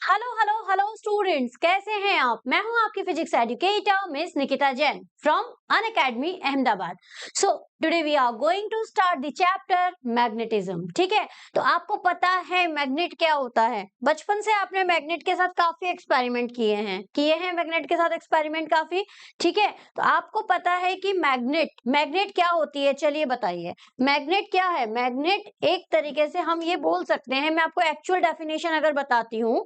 Hello hello hello students, कैसे हैं आप। मैं हूं आपकी physics educator miss Nikita Jain from Unacademy Ahmedabad. So today we are going to start the chapter magnetism. ठीक है, तो आपको पता है मैग्नेट क्या होता है। बचपन से आपने मैग्नेट के साथ काफी एक्सपेरिमेंट किए हैं मैग्नेट के साथ एक्सपेरिमेंट काफी। ठीक है, तो आपको पता है कि मैग्नेट मैग्नेट क्या होती है। चलिए बताइए, मैग्नेट क्या है। मैग्नेट एक तरीके से हम ये बोल सकते हैं, मैं आपको एक्चुअल डेफिनेशन अगर बताती हूँ।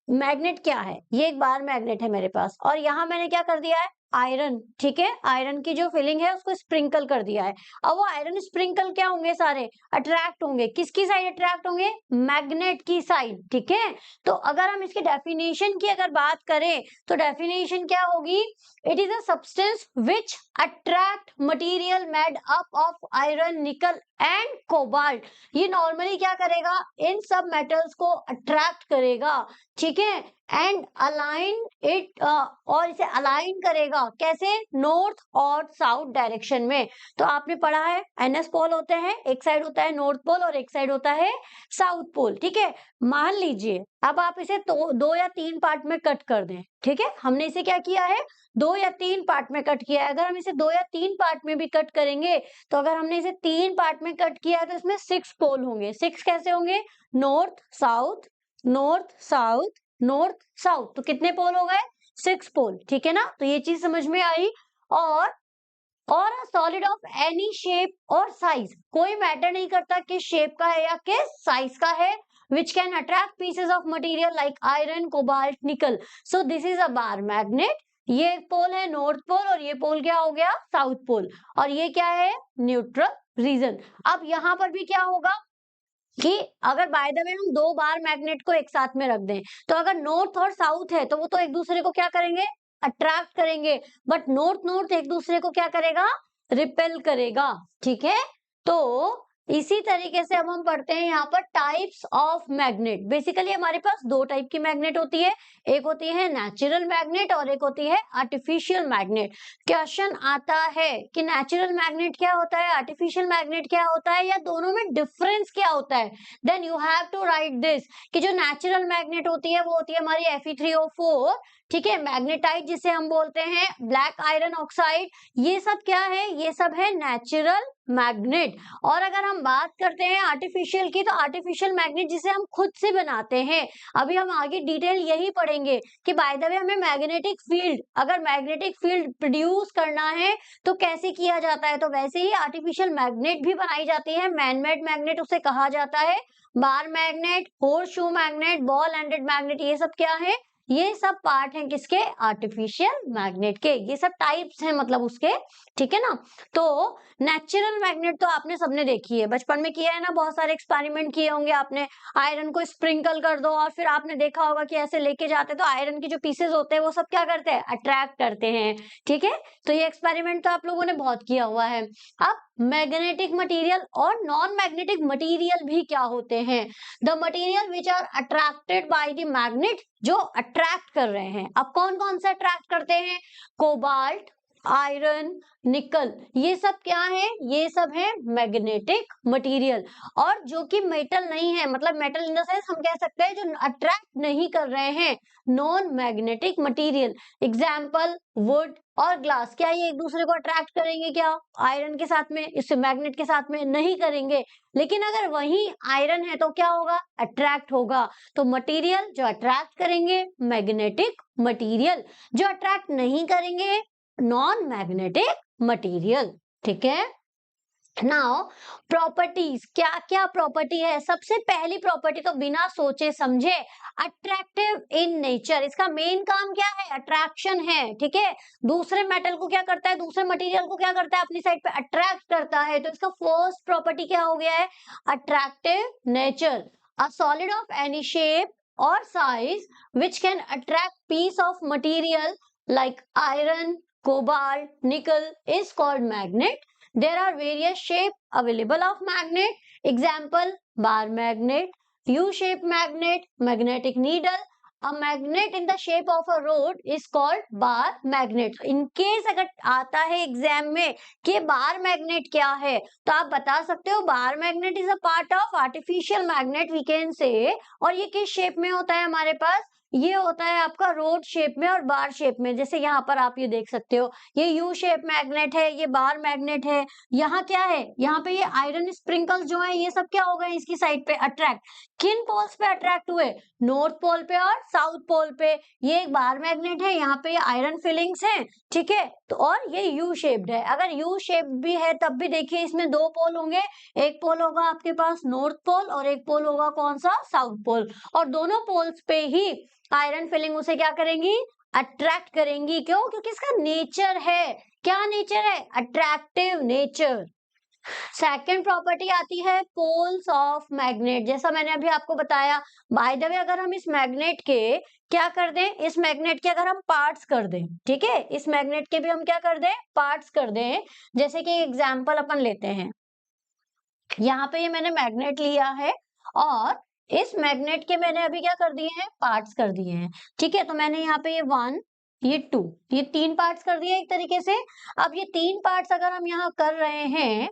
मैग्नेट क्या है, ये एक बार मैग्नेट है मेरे पास और यहाँ मैंने क्या कर दिया है, आयरन। ठीक है, आयरन की जो फिलिंग है उसको स्प्रिंकल कर दिया है। अब वो आयरन स्प्रिंकल क्या होंगे, सारे अट्रैक्ट होंगे। किसकी साइड अट्रैक्ट होंगे, मैग्नेट की साइड। ठीक है, तो अगर हम इसकी डेफिनेशन की अगर बात करें तो डेफिनेशन क्या होगी, it is a substance which attract material made up of iron, निकल एंड कोबाल्ट। ये नॉर्मली क्या करेगा, इन सब मेटल्स को अट्रैक्ट करेगा। ठीक है, एंड अलाइन इट, और इसे अलाइन करेगा कैसे, नॉर्थ और साउथ डायरेक्शन में। तो आपने पढ़ा है एनएस पोल होते हैं, एक साइड होता है नॉर्थ पोल और एक साइड होता है साउथ पोल। ठीक है, मान लीजिए अब आप इसे तो दो या तीन पार्ट में कट कर दें। ठीक है, हमने इसे क्या किया है, दो या तीन पार्ट में कट किया है। अगर हम इसे दो या तीन पार्ट में भी कट करेंगे तो अगर हमने इसे तीन पार्ट में कट किया है तो इसमें सिक्स पोल होंगे। सिक्स कैसे होंगे, north south north south north south, तो कितने पोल हो गए, सिक्स पोल। ठीक है ना, तो ये चीज समझ में आई। और अ सॉलिड ऑफ एनी शेप और साइज, कोई मैटर नहीं करता किस शेप का है या किस साइज का है, which can attract pieces of material like iron, cobalt, nickel. So this is a bar magnet. ये पोल है नॉर्थ पोल और ये पोल क्या हो गया, साउथ पोल। और ये क्या है, न्यूट्रल रीजन। अब यहाँ पर भी क्या होगा कि अगर बाय द वे हम दो बार मैग्नेट को एक साथ में रख दें तो अगर नॉर्थ और साउथ है तो वो तो एक दूसरे को क्या करेंगे, अट्रैक्ट करेंगे। बट नॉर्थ नॉर्थ एक दूसरे को क्या करेगा, रिपेल करेगा। ठीक है, तो इसी तरीके से अब हम पढ़ते हैं यहाँ पर टाइप्स ऑफ मैग्नेट। बेसिकली हमारे पास दो टाइप की मैग्नेट होती है, एक होती है नेचुरल मैग्नेट और एक होती है आर्टिफिशियल मैग्नेट। क्वेश्चन आता है कि नेचुरल मैग्नेट क्या होता है, आर्टिफिशियल मैग्नेट क्या होता है, या दोनों में डिफरेंस क्या होता है। Then you have to write this कि जो नेचुरल मैग्नेट होती है वो होती है हमारी Fe3O4। ठीक है, मैग्नेटाइट जिसे हम बोलते हैं, ब्लैक आयरन ऑक्साइड, ये सब क्या है, ये सब है नेचुरल मैग्नेट। और अगर हम बात करते हैं आर्टिफिशियल की, तो आर्टिफिशियल मैग्नेट जिसे हम खुद से बनाते हैं। अभी हम आगे डिटेल यही पढ़ेंगे कि बाय द वे हमें मैग्नेटिक फील्ड, अगर मैग्नेटिक फील्ड प्रोड्यूस करना है तो कैसे किया जाता है। तो वैसे ही आर्टिफिशियल मैग्नेट भी बनाई जाती है, मैनमेड मैग्नेट उसे कहा जाता है। बार मैग्नेट, होर्स शू मैग्नेट, बॉल एंडेड मैग्नेट, ये सब क्या है, ये सब पार्ट हैं किसके, आर्टिफिशियल मैग्नेट के। ये सब टाइप्स हैं मतलब उसके। ठीक है ना, तो नेचुरल मैग्नेट तो आपने सबने देखी है, बचपन में किया है ना, बहुत सारे एक्सपेरिमेंट किए होंगे आपने। आयरन को स्प्रिंकल कर दो और फिर आपने देखा होगा कि ऐसे लेके जाते तो आयरन के जो पीसेस होते हैं वो सब क्या करते हैं, अट्रैक्ट करते हैं। ठीक है, तो ये एक्सपेरिमेंट तो आप लोगों ने बहुत किया हुआ है। अब मैग्नेटिक मटेरियल और नॉन मैग्नेटिक मटेरियल भी क्या होते हैं, the material which are attracted by the magnet, जो अट्रैक्ट कर रहे हैं। अब कौन कौन से अट्रैक्ट करते हैं, कोबाल्ट, आयरन, निकल, ये सब क्या है, ये सब है मैग्नेटिक मटेरियल। और जो कि मेटल नहीं है, मतलब मेटल इन द सेंस हम कह सकते हैं जो अट्रैक्ट नहीं कर रहे हैं, non magnetic material. Example would और ग्लास, क्या ये एक दूसरे को अट्रैक्ट करेंगे, क्या आयरन के साथ में, इससे मैग्नेट के साथ में नहीं करेंगे। लेकिन अगर वही आयरन है तो क्या होगा, अट्रैक्ट होगा। तो मटेरियल जो अट्रैक्ट करेंगे मैग्नेटिक मटेरियल, जो अट्रैक्ट नहीं करेंगे नॉन मैग्नेटिक मटेरियल। ठीक है, नाउ प्रॉपर्टीज, क्या क्या प्रॉपर्टी है। सबसे पहली प्रॉपर्टी तो बिना सोचे समझे, अट्रैक्टिव इन नेचर। इसका मेन काम क्या है, अट्रैक्शन है। ठीक है, दूसरे मेटल को क्या करता है, दूसरे मटेरियल को क्या करता है, अपनी साइड पे अट्रैक्ट करता है। तो इसका फर्स्ट प्रॉपर्टी क्या हो गया है, attractive nature. A solid of any shape और size which can attract piece of material like iron, cobalt, nickel is called magnet. There are various shape available of magnet. Example, bar magnet, U-shaped magnet, magnetic needle. A magnet in the shape of a rod is called bar magnet. In case अगर आता है exam में कि bar magnet क्या है, तो आप बता सकते हो bar magnet is a part of artificial magnet we can say. और ये किस शेप में होता है हमारे पास, ये होता है आपका रोड शेप में और बार शेप में। जैसे यहाँ पर आप ये देख सकते हो, ये यू शेप मैग्नेट है, ये बार मैग्नेट है। यहाँ क्या है, यहाँ पे ये आयरन स्प्रिंकल्स जो है ये सब क्या हो गए इसकी साइड पे अट्रैक्ट। किन पोल्स पे अट्रैक्ट हुए, नॉर्थ पोल पे और साउथ पोल पे। ये एक बार मैग्नेट है, यहाँ पे ये आयरन फिलिंग्स हैं, ठीक है। तो और ये यू शेप्ड है। अगर यू शेप भी है तब भी देखिए इसमें दो पोल होंगे, एक पोल होगा आपके पास नॉर्थ पोल और एक पोल होगा कौन सा, साउथ पोल। और दोनों पोल्स पे ही आयरन फिलिंग उसे क्या करेंगी, अट्रैक्ट करेंगी। क्यों, क्योंकि इसका नेचर है, क्या नेचर है, अट्रैक्टिव नेचर। सेकंड प्रॉपर्टी आती है पोल्स ऑफ मैग्नेट। जैसा मैंने अभी आपको बताया, बाय द वे अगर हम इस मैग्नेट के क्या कर दें, इस मैग्नेट के अगर हम पार्ट्स कर दें, ठीक है, इस मैग्नेट के भी हम क्या कर दें, पार्ट्स कर दें। जैसे कि एग्जांपल अपन लेते हैं, यहाँ पे ये मैंने मैग्नेट लिया है और इस मैग्नेट के मैंने अभी क्या कर दिए हैं, पार्ट्स कर दिए हैं, ठीक है। तो मैंने यहाँ पे ये 1, ये 2, ये 3 पार्ट्स कर दिए एक तरीके से। अब ये 3 पार्ट्स अगर हम यहाँ कर रहे हैं,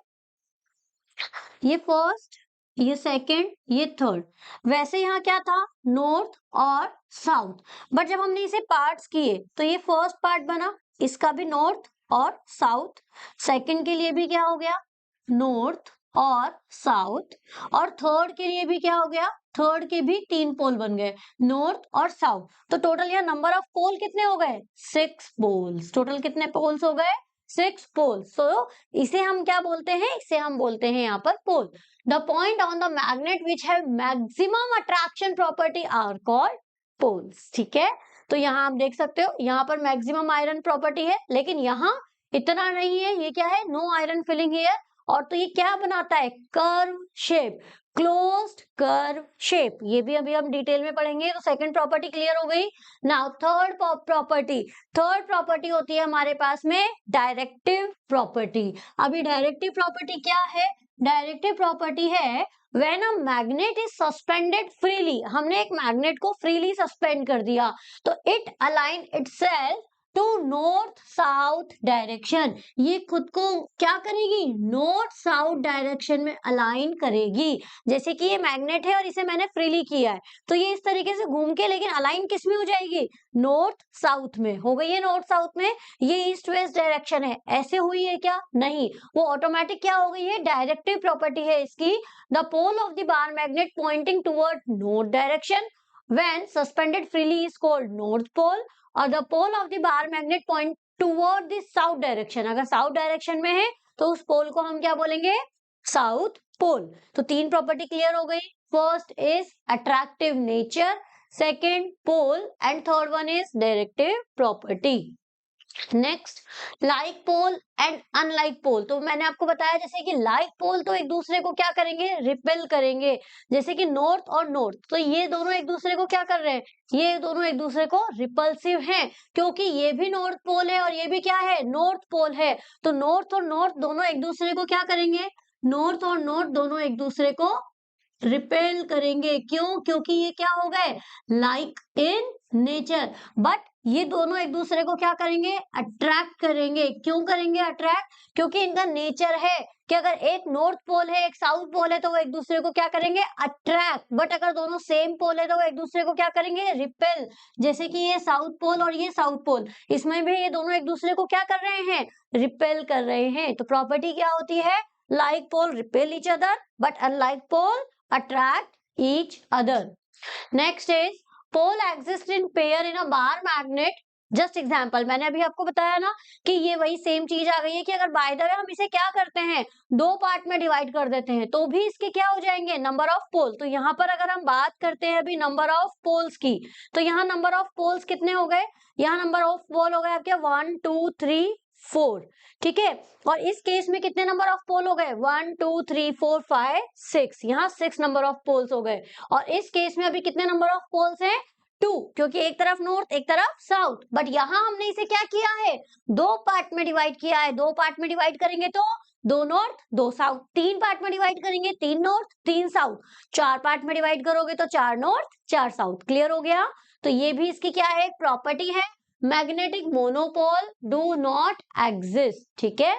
ये फर्स्ट, ये सेकंड, ये थर्ड। वैसे यहाँ क्या था, नॉर्थ और साउथ, बट जब हमने इसे पार्ट्स किए तो ये फर्स्ट पार्ट बना, इसका भी नॉर्थ और साउथ। सेकंड के लिए भी क्या हो गया, नॉर्थ और साउथ। और थर्ड के लिए भी क्या हो गया, थर्ड के भी 3 पोल बन गए, नॉर्थ और साउथ। तो टोटल यहाँ नंबर ऑफ पोल कितने हो गए, 6 पोल्स। टोटल कितने पोल्स हो गए, 6 पोल्स। सो इसे हम क्या बोलते हैं, इसे हम बोलते हैं यहाँ पर pole. The point on the magnet which have maximum attraction property are called poles, ठीक है। तो यहाँ आप देख सकते हो, यहाँ पर मैक्सिमम आयरन प्रॉपर्टी है, लेकिन यहाँ इतना नहीं है, ये क्या है, नो आयरन फिलिंग हियर। और तो ये क्या बनाता है, curve shape, closed curve shape. ये भी अभी हम डिटेल में पढ़ेंगे। तो सेकंड प्रॉपर्टी क्लियर हो गई। Now third property, third property होती है हमारे पास में डायरेक्टिव प्रॉपर्टी। अभी डायरेक्टिव प्रॉपर्टी क्या है, डायरेक्टिव प्रॉपर्टी है when a magnet is suspended freely. हमने एक मैग्नेट को फ्रीली सस्पेंड कर दिया तो it align itself to north south direction. ये खुद को क्या करेगी, नॉर्थ साउथ डायरेक्शन में अलाइन करेगी। जैसे कि ये मैग्नेट है और इसे मैंने फ्रीली किया है, तो ये इस तरीके से घूम के, लेकिन अलाइन किस में हो जाएगी, नॉर्थ साउथ में हो गई है, नॉर्थ साउथ में। ये ईस्ट वेस्ट डायरेक्शन है, ऐसे हुई है क्या, नहीं, वो ऑटोमेटिक क्या हो गई है, डायरेक्टिव प्रॉपर्टी है इसकी। The pole of the bar magnet pointing toward north direction when suspended freely is called north pole, और the pole of the bar magnet point toward the south direction, अगर south direction में है तो उस पोल को हम क्या बोलेंगे, साउथ पोल। तो 3 प्रॉपर्टी क्लियर हो गई। First is attractive nature, second pole, and third one is directive property. Next, like pole and unlike pole. तो मैंने आपको बताया जैसे कि लाइक पोल तो एक दूसरे को क्या करेंगे, रिपेल करेंगे। जैसे कि नॉर्थ और नॉर्थ, तो ये दोनों एक दूसरे को क्या कर रहे हैं, ये दोनों एक दूसरे को रिपल्सिव हैं, क्योंकि ये भी नॉर्थ पोल है और ये भी क्या है, नॉर्थ पोल है। तो नॉर्थ और नॉर्थ दोनों एक दूसरे को क्या करेंगे, नॉर्थ और नॉर्थ दोनों एक दूसरे को रिपेल करेंगे। क्यों, क्योंकि ये क्या हो गए, लाइक इन नेचर। बट ये दोनों एक दूसरे को क्या करेंगे, अट्रैक्ट करेंगे। क्यों करेंगे अट्रैक्ट, क्योंकि इनका नेचर है कि अगर एक नॉर्थ पोल है एक साउथ पोल है तो वो एक दूसरे को क्या करेंगे, अट्रैक्ट। बट अगर दोनों सेम पोल है तो वो एक दूसरे को क्या करेंगे, रिपेल। जैसे कि ये साउथ पोल और ये साउथ पोल, इसमें भी ये दोनों एक दूसरे को क्या कर रहे हैं, रिपेल कर रहे हैं। तो प्रॉपर्टी क्या होती है, like pole repel each other but unlike pole attract each other. Next is pole exist in pair in a bar magnet. Just example, मैंने अभी आपको बताया ना कि ये वही सेम चीज आ गई है कि अगर बाय द वे हम इसे क्या करते हैं, 2 पार्ट में डिवाइड कर देते हैं तो भी इसके क्या हो जाएंगे, नंबर ऑफ पोल। तो यहाँ पर अगर हम बात करते हैं अभी नंबर ऑफ पोल्स की, तो यहाँ नंबर ऑफ पोल्स कितने हो गए, यहाँ नंबर ऑफ पोल हो गए आपके 1 2 3 4, ठीक है। और इस केस में कितने नंबर ऑफ पोल हो गए, 1 2 3 4 5 6, यहाँ 6 नंबर ऑफ पोल्स हो गए। और इस केस में अभी कितने नंबर ऑफ पोल्स हैं, 2, क्योंकि एक तरफ नॉर्थ एक तरफ साउथ। बट यहाँ हमने इसे क्या किया है, 2 पार्ट में डिवाइड किया है। 2 पार्ट में डिवाइड करेंगे तो 2 नॉर्थ 2 साउथ, 3 पार्ट में डिवाइड करेंगे 3 नॉर्थ 3 साउथ, 4 पार्ट में डिवाइड करोगे तो 4 नॉर्थ 4 साउथ। क्लियर हो गया। तो ये भी इसकी क्या है, एक प्रॉपर्टी है, magnetic monopole do not exist, ठीक है।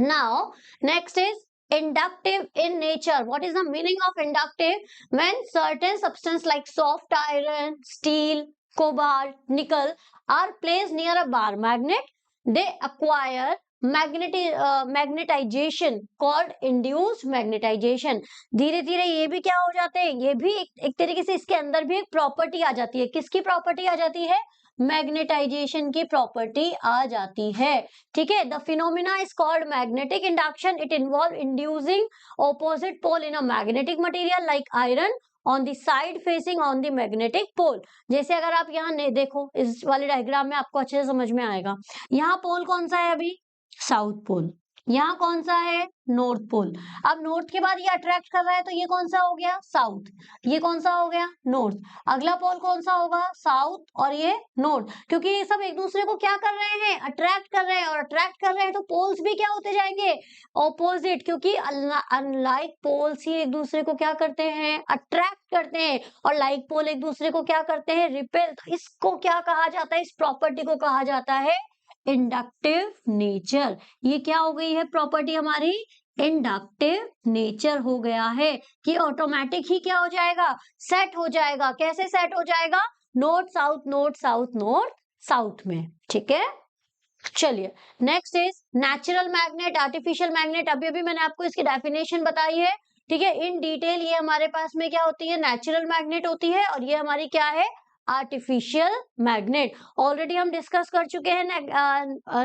Now next is inductive in nature. What is the meaning of inductive? When certain substance like soft iron, steel, cobalt, nickel are placed near a bar magnet, they acquire magnetization called induced magnetization. धीरे धीरे ये भी क्या हो जाते हैं, ये भी एक तरीके से इसके अंदर भी एक प्रॉपर्टी आ जाती है. किसकी प्रॉपर्टी आ जाती है? मैग्नेटाइजेशन की प्रॉपर्टी आ जाती है. ठीक है. The phenomena is called magnetic induction. It involve inducing opposite pole in a magnetic material like iron on the side facing on the magnetic pole. जैसे अगर आप यहाँ देखो इस वाले डायग्राम में आपको अच्छे से समझ में आएगा. यहाँ पोल कौन सा है? अभी साउथ पोल. यहाँ कौन सा है? North pole. अब नॉर्थ के बाद ये अट्रैक्ट कर रहा है तो ये कौन सा हो गया? साउथ. ये कौन सा हो गया? नॉर्थ. अगला पोल कौन सा होगा? साउथ. और ये नॉर्थ. क्योंकि ये सब एक दूसरे को क्या कर रहे हैं? अट्रैक्ट कर रहे हैं. और अट्रैक्ट कर रहे हैं तो पोल्स भी क्या होते जाएंगे? ऑपोजिट. क्योंकि अनलाइक पोल्स ही एक दूसरे को क्या करते हैं? अट्रैक्ट करते हैं. और लाइक पोल एक दूसरे को क्या करते हैं? रिपेल. तो इसको क्या कहा जाता है? इस प्रॉपर्टी को कहा जाता है इंडक्टिव नेचर. ये क्या हो गई है प्रॉपर्टी हमारी? इंडक्टिव नेचर हो गया है कि ऑटोमेटिक ही क्या हो जाएगा? सेट हो जाएगा. कैसे सेट हो जाएगा? North south north south north south में. ठीक है. चलिए next is natural magnet, artificial magnet. अभी अभी मैंने आपको इसकी डेफिनेशन बताई है. ठीक है. इन डिटेल ये हमारे पास में क्या होती है? नेचुरल मैग्नेट होती है. और ये हमारी क्या है? Artificial magnet. ऑलरेडी हम डिस्कस कर चुके हैं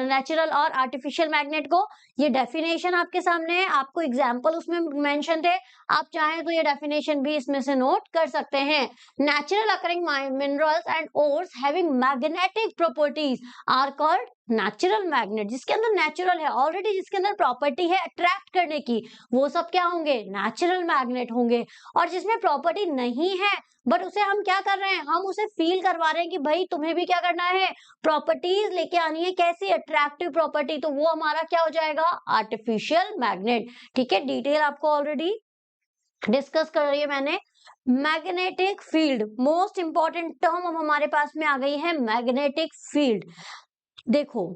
नेचुरल और आर्टिफिशियल मैग्नेट को. ये डेफिनेशन आपके सामने है. आपको एग्जांपल उसमें मेंशन थे. आप चाहें तो ये डेफिनेशन भी इसमें से नोट कर सकते हैं. Natural occurring minerals and ores having magnetic properties are called natural magnet. जिसके अंदर नेचुरल है ऑलरेडी, जिसके अंदर प्रॉपर्टी है अट्रैक्ट करने की, वो सब क्या होंगे? नेचुरल मैग्नेट होंगे. और जिसमें प्रॉपर्टी नहीं है बट उसे हम क्या कर रहे हैं? हम उसे फील करवा रहे हैं कि भाई तुम्हें भी क्या करना है? प्रॉपर्टीज लेके आनी है. कैसी? Attractive property. तो वो हमारा क्या हो जाएगा? Artificial magnet. ठीक है. डिटेल आपको ऑलरेडी डिस्कस कर रही है मैंने. Magnetic field, most important term अब हमारे पास में आ गई है. Magnetic field. देखो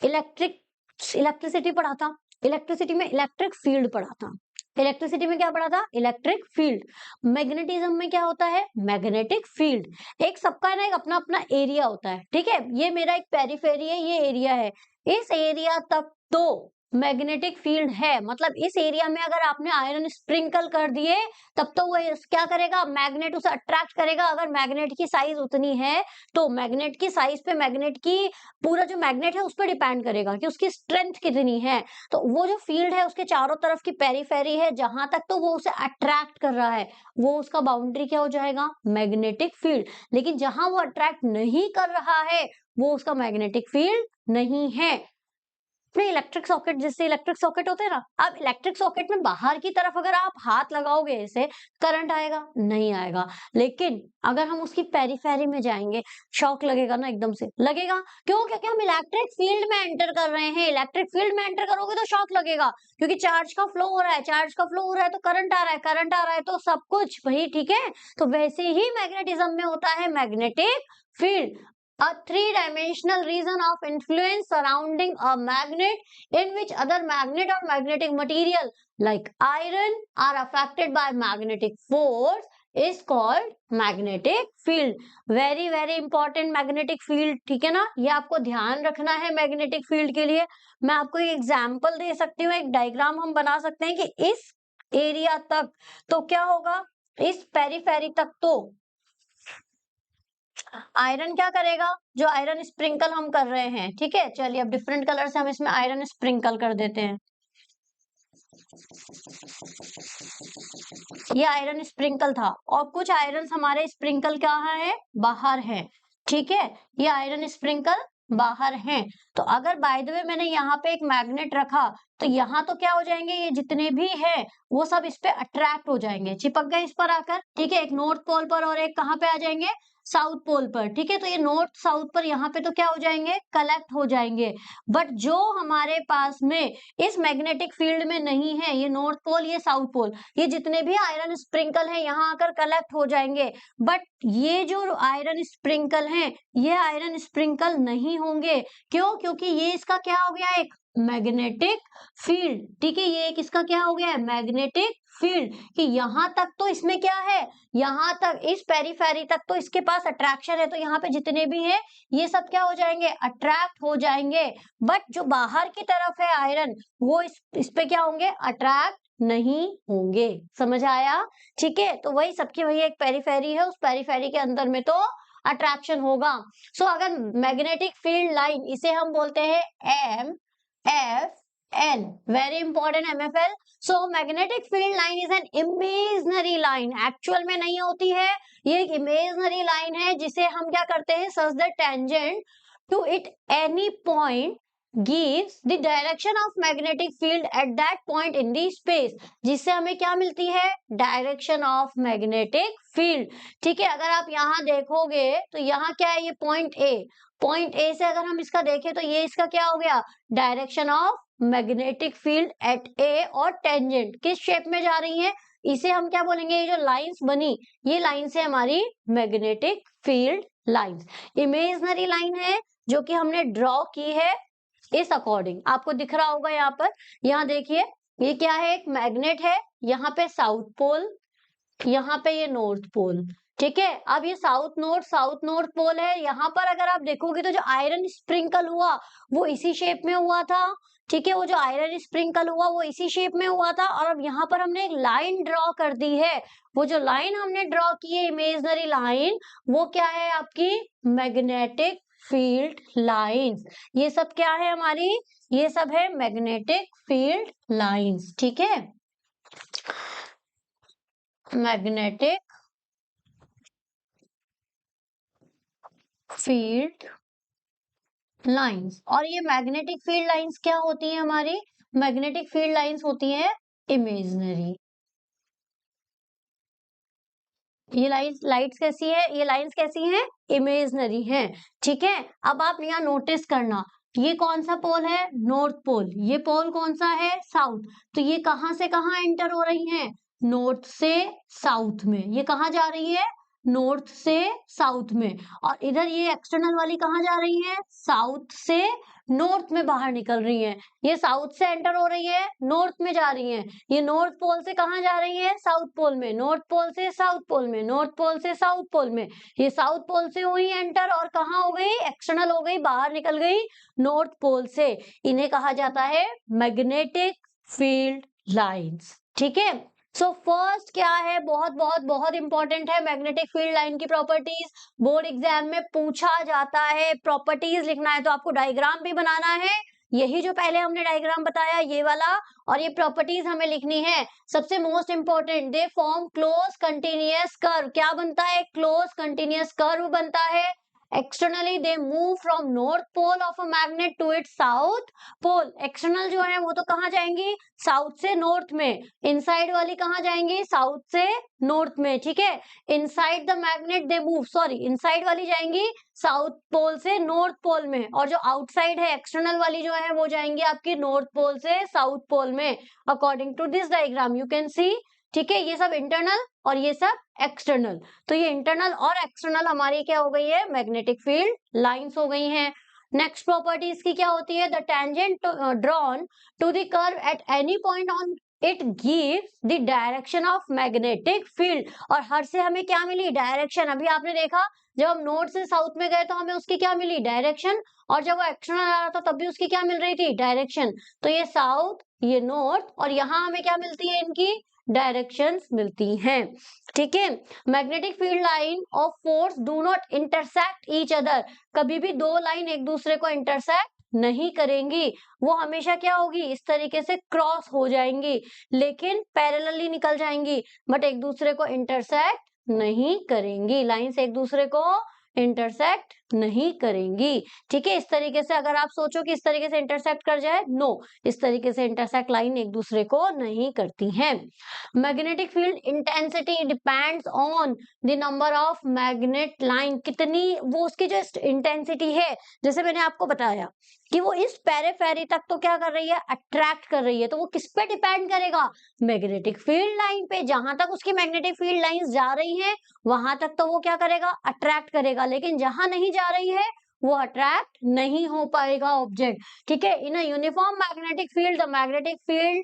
इलेक्ट्रिसिटी पढ़ा था. इलेक्ट्रिसिटी में इलेक्ट्रिक फील्ड पढ़ा था. इलेक्ट्रिसिटी में क्या पढ़ा था? Electric field. मैग्नेटिज्म में क्या होता है? Magnetic field. एक सबका ना एक अपना अपना एरिया होता है. ठीक है. ये मेरा एक पेरिफेरी है, ये एरिया है. इस एरिया तक तो मैग्नेटिक फील्ड है. मतलब इस एरिया में अगर आपने आयरन स्प्रिंकल कर दिए तब तो वो क्या करेगा? मैग्नेट उसे अट्रैक्ट करेगा. अगर मैग्नेट की साइज उतनी है तो मैग्नेट की साइज पे मैग्नेट की पूरा जो मैग्नेट है उस पर डिपेंड करेगा कि उसकी स्ट्रेंथ कितनी है. तो वो जो फील्ड है उसके चारों तरफ की पेरिफेरी है जहां तक तो वो उसे अट्रैक्ट कर रहा है, वो उसका बाउंड्री क्या हो जाएगा? Magnetic field. लेकिन जहां वो अट्रैक्ट नहीं कर रहा है वो उसका मैग्नेटिक फील्ड नहीं है. अपने इलेक्ट्रिक सॉकेट, जिससे इलेक्ट्रिक सॉकेट होते हैं ना, अब इलेक्ट्रिक सॉकेट में बाहर की तरफ अगर आप हाथ लगाओगे ऐसे, करंट आएगा? नहीं आएगा. लेकिन अगर हम उसकी पेरिफेरी में जाएंगे, शॉक लगेगा ना, एकदम से लगेगा. क्यों? क्योंकि हम इलेक्ट्रिक फील्ड में एंटर कर रहे हैं. इलेक्ट्रिक फील्ड में एंटर करोगे तो शॉक लगेगा क्योंकि चार्ज का फ्लो हो रहा है. चार्ज का फ्लो हो रहा है तो करंट आ रहा है. करंट आ रहा है तो सब कुछ भाई. ठीक है. तो वैसे ही मैग्नेटिज्म में होता है magnetic field. A three-dimensional region of influence surrounding a magnet in which other magnet or magnetic material like iron are affected by magnetic force is called magnetic field. Very very important magnetic field. ठीक है ना. ये आपको ध्यान रखना है magnetic field के लिए. मैं आपको एक एग्जाम्पल दे सकती हूँ, एक डायग्राम हम बना सकते हैं कि इस एरिया तक तो क्या होगा? इस पेरिफेरी तक तो आयरन क्या करेगा? जो आयरन स्प्रिंकल हम कर रहे हैं. ठीक है. चलिए अब डिफरेंट कलर से हम इसमें आयरन स्प्रिंकल कर देते हैं. ये आयरन स्प्रिंकल था और कुछ आयरन हमारे स्प्रिंकल कहाँ है? बाहर है. ठीक है. ये आयरन स्प्रिंकल बाहर हैं. तो अगर बाय द वे मैंने यहाँ पे एक मैग्नेट रखा तो यहाँ तो क्या हो जाएंगे? ये जितने भी हैं वो सब इस पे अट्रैक्ट हो जाएंगे, चिपक गए इस पर आकर. ठीक है. एक नॉर्थ पोल पर और एक कहाँ पे आ जाएंगे? साउथ पोल पर. ठीक है. तो ये नॉर्थ साउथ पर यहाँ पे तो क्या हो जाएंगे? कलेक्ट हो जाएंगे. बट जो हमारे पास में इस मैग्नेटिक फील्ड में नहीं है, ये नॉर्थ पोल, ये साउथ पोल, ये जितने भी आयरन स्प्रिंकल हैं यहाँ आकर कलेक्ट हो जाएंगे. बट ये जो आयरन स्प्रिंकल हैं ये आयरन स्प्रिंकल नहीं होंगे. क्यों? क्योंकि ये इसका क्या हो गया? एक मैग्नेटिक फील्ड, ठीक है, ये एक इसका क्या हो गया है, मैग्नेटिक फील्ड, कि यहां तक तो इसमें क्या है, यहां तक इस पेरीफेरी तक तो इसके पास अट्रैक्शन है, तो यहाँ पे जितने भी हैं ये सब क्या हो जाएंगे, अट्रैक्ट हो जाएंगे। बट जो बाहर की तरफ है आयरन, वो इस पे क्या होंगे, अट्रैक्ट नहीं होंगे। समझ आया? ठीक है, तो वही सबकी वही एक पेरीफेरी है, उस पेरीफेरी के अंदर में तो अट्रैक्शन होगा। सो अगर मैग्नेटिक फील्ड लाइन, इसे हम बोलते हैं M F L, very important MFL। So magnetic field line is an imaginary line, actual में नहीं होती है, ये एक इमेजनरी लाइन है जिसे हम क्या करते हैं, such the tangent to it any point gives the direction of magnetic field at that point in the space, जिससे हमें क्या मिलती है, डायरेक्शन ऑफ मैग्नेटिक फील्ड। ठीक है, अगर आप यहाँ देखोगे तो यहाँ क्या है, ये पॉइंट ए से अगर हम इसका देखें तो ये इसका क्या हो गया, direction of magnetic field at A, और टेंजेंट किस शेप में जा रही है, इसे हम क्या बोलेंगे, ये जो लाइंस बनी, ये लाइन से हमारी magnetic field lines, imaginary line है जो कि हमने ड्रॉ की है इस अकॉर्डिंग। आपको दिख रहा होगा यहाँ पर, यहाँ देखिए ये क्या है, एक मैग्नेट है, यहाँ पे साउथ पोल, यहाँ पे ये नॉर्थ पोल। ठीक है, अब ये साउथ नॉर्थ पोल है, यहाँ पर अगर आप देखोगे तो जो आयरन स्प्रिंकल हुआ वो इसी शेप में हुआ था। ठीक है, वो जो आयरन स्प्रिंकल हुआ वो इसी शेप में हुआ था, और अब यहाँ पर हमने एक लाइन ड्रॉ कर दी है, वो जो लाइन हमने ड्रॉ की है, इमेजनरी लाइन, वो क्या है आपकी, मैग्नेटिक फील्ड लाइंस। ये सब क्या है हमारी, ये सब है मैग्नेटिक फील्ड लाइंस। ठीक है, मैग्नेटिक फील्ड लाइंस। और ये मैग्नेटिक फील्ड लाइंस क्या होती है हमारी, मैग्नेटिक फील्ड लाइंस होती है इमेजनरी। ये लाइट्स कैसी है, ये लाइंस कैसी हैं, इमेजनरी हैं। ठीक है, अब आप यहाँ नोटिस करना, ये कौन सा पोल है, नॉर्थ पोल, ये पोल कौन सा है, साउथ, तो ये कहां से कहां एंटर हो रही हैं, नॉर्थ से साउथ में। ये कहां जा रही है, नॉर्थ से साउथ में, और इधर ये एक्सटर्नल वाली कहां जा रही है, साउथ से नॉर्थ में बाहर निकल रही है। ये साउथ से एंटर हो रही है, नॉर्थ में जा रही है, ये नॉर्थ पोल से कहां जा रही है, साउथ पोल में, नॉर्थ पोल से साउथ पोल में, नॉर्थ पोल से साउथ पोल में। ये साउथ पोल से हुई एंटर, और कहां हो गई, एक्सटर्नल हो गई, बाहर निकल गई नॉर्थ पोल से। इन्हें कहा जाता है मैग्नेटिक फील्ड लाइंस। ठीक है, सो फर्स्ट क्या है, बहुत बहुत बहुत इंपॉर्टेंट है मैग्नेटिक फील्ड लाइन की प्रॉपर्टीज, बोर्ड एग्जाम में पूछा जाता है। प्रॉपर्टीज लिखना है तो आपको डायग्राम भी बनाना है, यही जो पहले हमने डायग्राम बताया ये वाला, और ये प्रॉपर्टीज हमें लिखनी है। सबसे most important, they form close continuous curve, क्या बनता है, क्लोज कंटिन्यूअस कर्व बनता है। Externally they move from north pole of a magnet to its south pole, external जो है वो तो कहाँ जाएंगी, साउथ से नॉर्थ में, इनसाइड वाली कहाँ जाएंगी, साउथ से नॉर्थ में। ठीक है, inside the magnet they move, sorry inside वाली जाएंगी साउथ पोल से नॉर्थ पोल में, और जो आउटसाइड है एक्सटर्नल वाली जो है वो जाएंगी आपकी नॉर्थ पोल से साउथ पोल में, according to this diagram you can see. ठीक है, ये सब इंटरनल और ये सब एक्सटर्नल, तो ये इंटरनल और एक्सटर्नल हमारी क्या हो गई है, मैग्नेटिक फील्ड लाइंस हो गई हैं। नेक्स्ट प्रॉपर्टी इसकी क्या होती है, the tangent drawn to the curve at any point on it gives the direction of magnetic field. और हर से हमें क्या मिली, डायरेक्शन। अभी आपने देखा जब हम नॉर्थ से साउथ में गए तो हमें उसकी क्या मिली, डायरेक्शन, और जब वो एक्सटर्नल आ रहा था तब भी उसकी क्या मिल रही थी, डायरेक्शन। तो ये साउथ, ये नॉर्थ, और यहाँ हमें क्या मिलती है, इनकी डायरेक्शंस मिलती हैं। ठीक है, magnetic field line of force do not intersect each other, कभी भी दो लाइन एक दूसरे को इंटरसेक्ट नहीं करेंगी, वो हमेशा क्या होगी, इस तरीके से क्रॉस हो जाएंगी, लेकिन पैरेलली निकल जाएंगी, बट एक दूसरे को इंटरसेक्ट नहीं करेंगी, लाइंस एक दूसरे को इंटरसेक्ट नहीं करेंगी। ठीक है, इस तरीके से अगर आप सोचो कि इस तरीके से इंटरसेक्ट कर जाए, नो, इस तरीके से इंटरसेक्ट लाइन एक दूसरे को नहीं करती हैं। Magnetic field intensity depends on the number of magnet line, कितनी वो उसकी जो इंटेंसिटी है, जैसे मैंने आपको बताया कि वो इस पेरिफेरी तक तो क्या कर रही है, अट्रैक्ट कर रही है, तो वो किस पे डिपेंड करेगा, मैग्नेटिक फील्ड लाइन पे। जहां तक उसकी मैग्नेटिक फील्ड लाइंस जा रही हैं वहां तक तो वो क्या करेगा, अट्रैक्ट करेगा, लेकिन जहां नहीं जा रही है वो अट्रैक्ट नहीं हो पाएगा ऑब्जेक्ट, ठीक है। In a uniform magnetic field the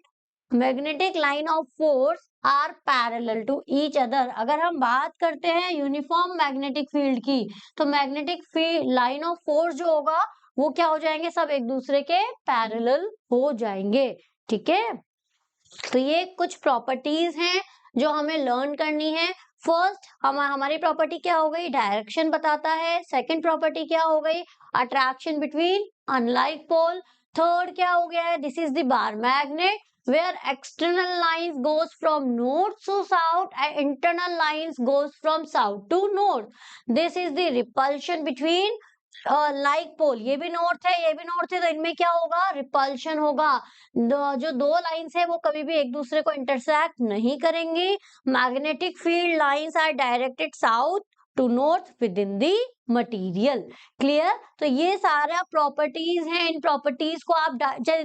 magnetic line of force are parallel to each other. अगर हम बात करते हैं यूनिफॉर्म मैग्नेटिक फील्ड की, तो magnetic field line of force जो होगा वो क्या हो जाएंगे, सब एक दूसरे के पैरेलल हो जाएंगे, ठीक है। तो ये कुछ प्रॉपर्टीज हैं जो हमें लर्न करनी है। फर्स्ट हमारी प्रॉपर्टी क्या हो गई, डायरेक्शन बताता है। सेकंड प्रॉपर्टी क्या हो गई, अट्रैक्शन बिटवीन अनलाइक पोल। थर्ड क्या हो गया है, this is the bar magnet where external lines goes from north to south and internal lines goes from south to north. This is the repulsion between like pole. ये भी north है, ये भी north है, तो इनमें क्या होगा, रिपल्शन होगा। जो दो लाइंस है वो कभी भी एक दूसरे को इंटरसेक्ट नहीं करेंगी। Magnetic field lines are directed south to north within the material. Clear. तो ये सारा प्रॉपर्टीज हैं, इन प्रॉपर्टीज को आप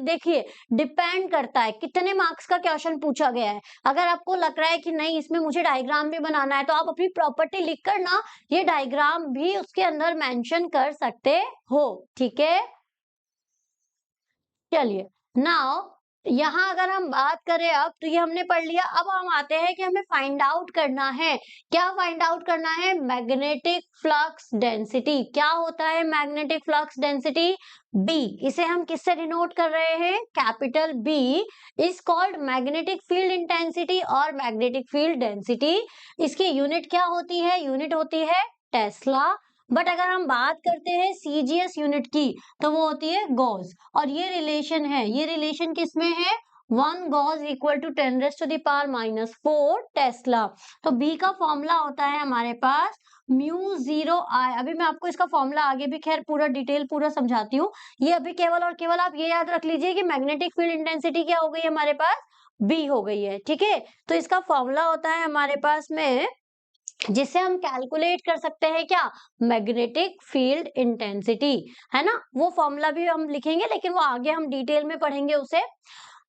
देखिए, डिपेंड करता है कितने मार्क्स का क्वेश्चन पूछा गया है। अगर आपको लग रहा है कि नहीं इसमें मुझे डायग्राम भी बनाना है, तो आप अपनी प्रॉपर्टी लिखकर ना ये डायग्राम भी उसके अंदर मेंशन कर सकते हो, ठीक है। चलिए नाउ यहाँ अगर हम बात करें, अब तो ये हमने पढ़ लिया। अब हम आते हैं कि हमें फाइंड आउट करना है। क्या फाइंड आउट करना है, मैग्नेटिक फ्लक्स डेंसिटी। क्या होता है मैग्नेटिक फ्लक्स डेंसिटी, बी। इसे हम किससे डिनोट कर रहे हैं, capital B is called magnetic field intensity और मैग्नेटिक फील्ड डेंसिटी। इसकी यूनिट क्या होती है, यूनिट होती है टेस्ला। बट अगर हम बात करते हैं सीजीएस यूनिट की, तो वो होती है गॉस। और ये रिलेशन है, ये रिलेशन किसमें है, 1 गॉस इक्वल टू 10⁻⁻⁴ टेस्ला। तो बी का फॉर्मूला होता है हमारे पास μ0I। अभी मैं आपको इसका फॉर्मूला आगे भी खैर पूरा डिटेल पूरा समझाती हूँ। ये अभी केवल और केवल आप ये याद रख लीजिए कि मैग्नेटिक फील्ड इंटेंसिटी क्या हो गई हमारे पास, बी हो गई है, ठीक है। तो इसका फॉर्मूला होता है हमारे पास में, जिसे हम कैलकुलेट कर सकते हैं क्या, मैग्नेटिक फील्ड इंटेंसिटी, है ना। वो फॉर्मूला भी हम लिखेंगे, लेकिन वो आगे हम डिटेल में पढ़ेंगे उसे।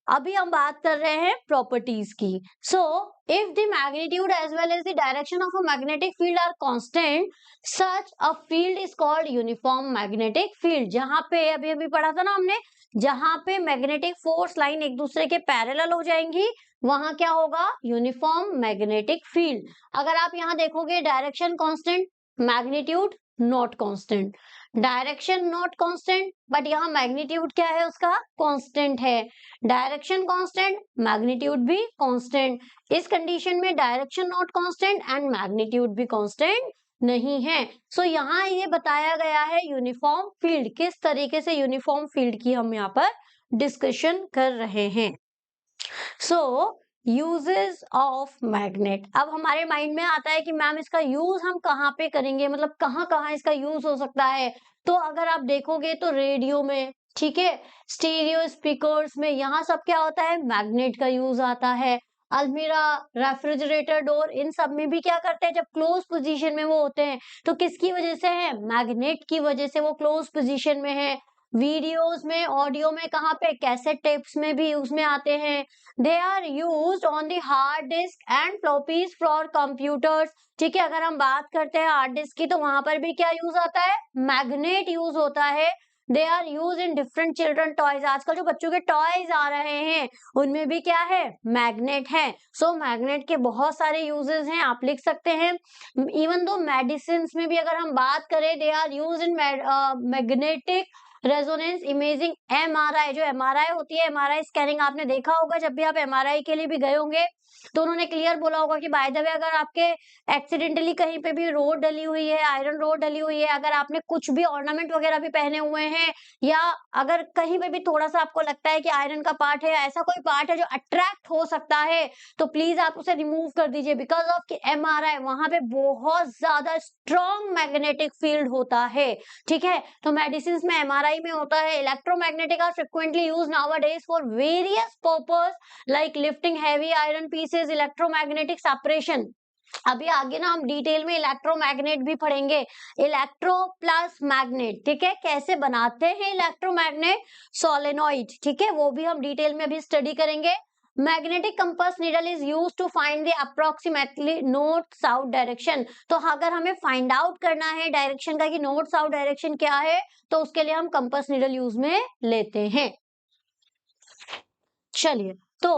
अभी हम बात कर रहे हैं प्रॉपर्टीज की। So if the magnitude as well as the direction of a magnetic field are constant, such a field is called uniform magnetic field. जहां पे अभी अभी पढ़ा था ना हमने, जहां पे मैग्नेटिक फोर्स लाइन एक दूसरे के पैरेलल हो जाएंगी, वहां क्या होगा, यूनिफॉर्म मैग्नेटिक फील्ड। अगर आप यहाँ देखोगे, direction constant, magnitude not constant. Direction not constant, but यहाँ मैग्नीट्यूड क्या है उसका, कांस्टेंट है। डायरेक्शन कांस्टेंट, मैग्नीट्यूड भी कांस्टेंट। इस कंडीशन में direction not constant and magnitude भी कांस्टेंट नहीं है। सो यहाँ ये बताया गया है यूनिफॉर्म फील्ड, किस तरीके से यूनिफॉर्म फील्ड की हम यहाँ पर डिस्कशन कर रहे हैं। सो यूजेस ऑफ मैग्नेट। अब हमारे माइंड में आता है कि मैम इसका यूज हम कहाँ पे करेंगे, मतलब कहाँ कहाँ इसका यूज हो सकता है। तो अगर आप देखोगे तो रेडियो में, ठीक है, स्टीरियो स्पीकर्स में, यहाँ सब क्या होता है, मैग्नेट का यूज आता है। अलमीरा, रेफ्रिजरेटर डोर, इन सब में भी क्या करते हैं, जब क्लोज पोजीशन में वो होते हैं, तो किसकी वजह से है, मैग्नेट की वजह से वो क्लोज पोजीशन में है। वीडियोस में, ऑडियो में, कहाँ पे, कैसेट टेप्स में भी यूज में आते हैं। They are used on the hard disk and floppies for computers. ठीक है, अगर हम बात करते हैं हार्ड डिस्क की, तो वहां पर भी क्या यूज आता है, मैग्नेट यूज होता है। They are use in different children toys. आजकल जो बच्चों के टॉयज आ रहे हैं उनमें भी क्या है, मैग्नेट है। सो मैग्नेट के बहुत सारे यूजेस हैं, आप लिख सकते हैं। इवन दो मेडिसिन में भी अगर हम बात करें, they are use in magnetic resonance imaging. MRI, जो एमआरआई होती है, एमआरआई स्कैनिंग आपने देखा होगा, जब भी आप एमआरआई के लिए भी गए होंगे तो उन्होंने क्लियर बोला होगा कि बाय द वे अगर आपके एक्सीडेंटली कहीं पे भी रोड डली हुई है, आयरन रोड डली हुई है, अगर आपने कुछ भी ऑर्नामेंट वगैरह भी पहने हुए हैं, या अगर कहीं पे भी थोड़ा सा आपको लगता है कि आयरन का पार्ट है, ऐसा कोई पार्ट है जो अट्रैक्ट हो सकता है, तो प्लीज आप उसे रिमूव कर दीजिए, बिकॉज ऑफ एमआरआई वहां पे बहुत ज्यादा स्ट्रॉन्ग मैग्नेटिक फील्ड होता है। ठीक है, तो मेडिसिन में, एमआरआई में होता है। Electromagnetic are frequently used nowadays for various purpose like lifting heavy iron pieces, electromagnetic separation. अभी आगे ना हम डिटेल में इलेक्ट्रोमैग्नेट भी पढ़ेंगे, इलेक्ट्रो प्लस मैग्नेट। ठीक है, कैसे बनाते हैं इलेक्ट्रोमैग्नेट, सोलेनॉइड, ठीक है, वो भी हम डिटेल में अभी स्टडी करेंगे। Magnetic compass needle is use to find the approximately north south direction. तो अगर हमें फाइंड आउट करना है डायरेक्शन का कि नॉर्थ साउथ डायरेक्शन क्या है, तो उसके लिए हम कंपास निडल यूज में लेते हैं। चलिए, तो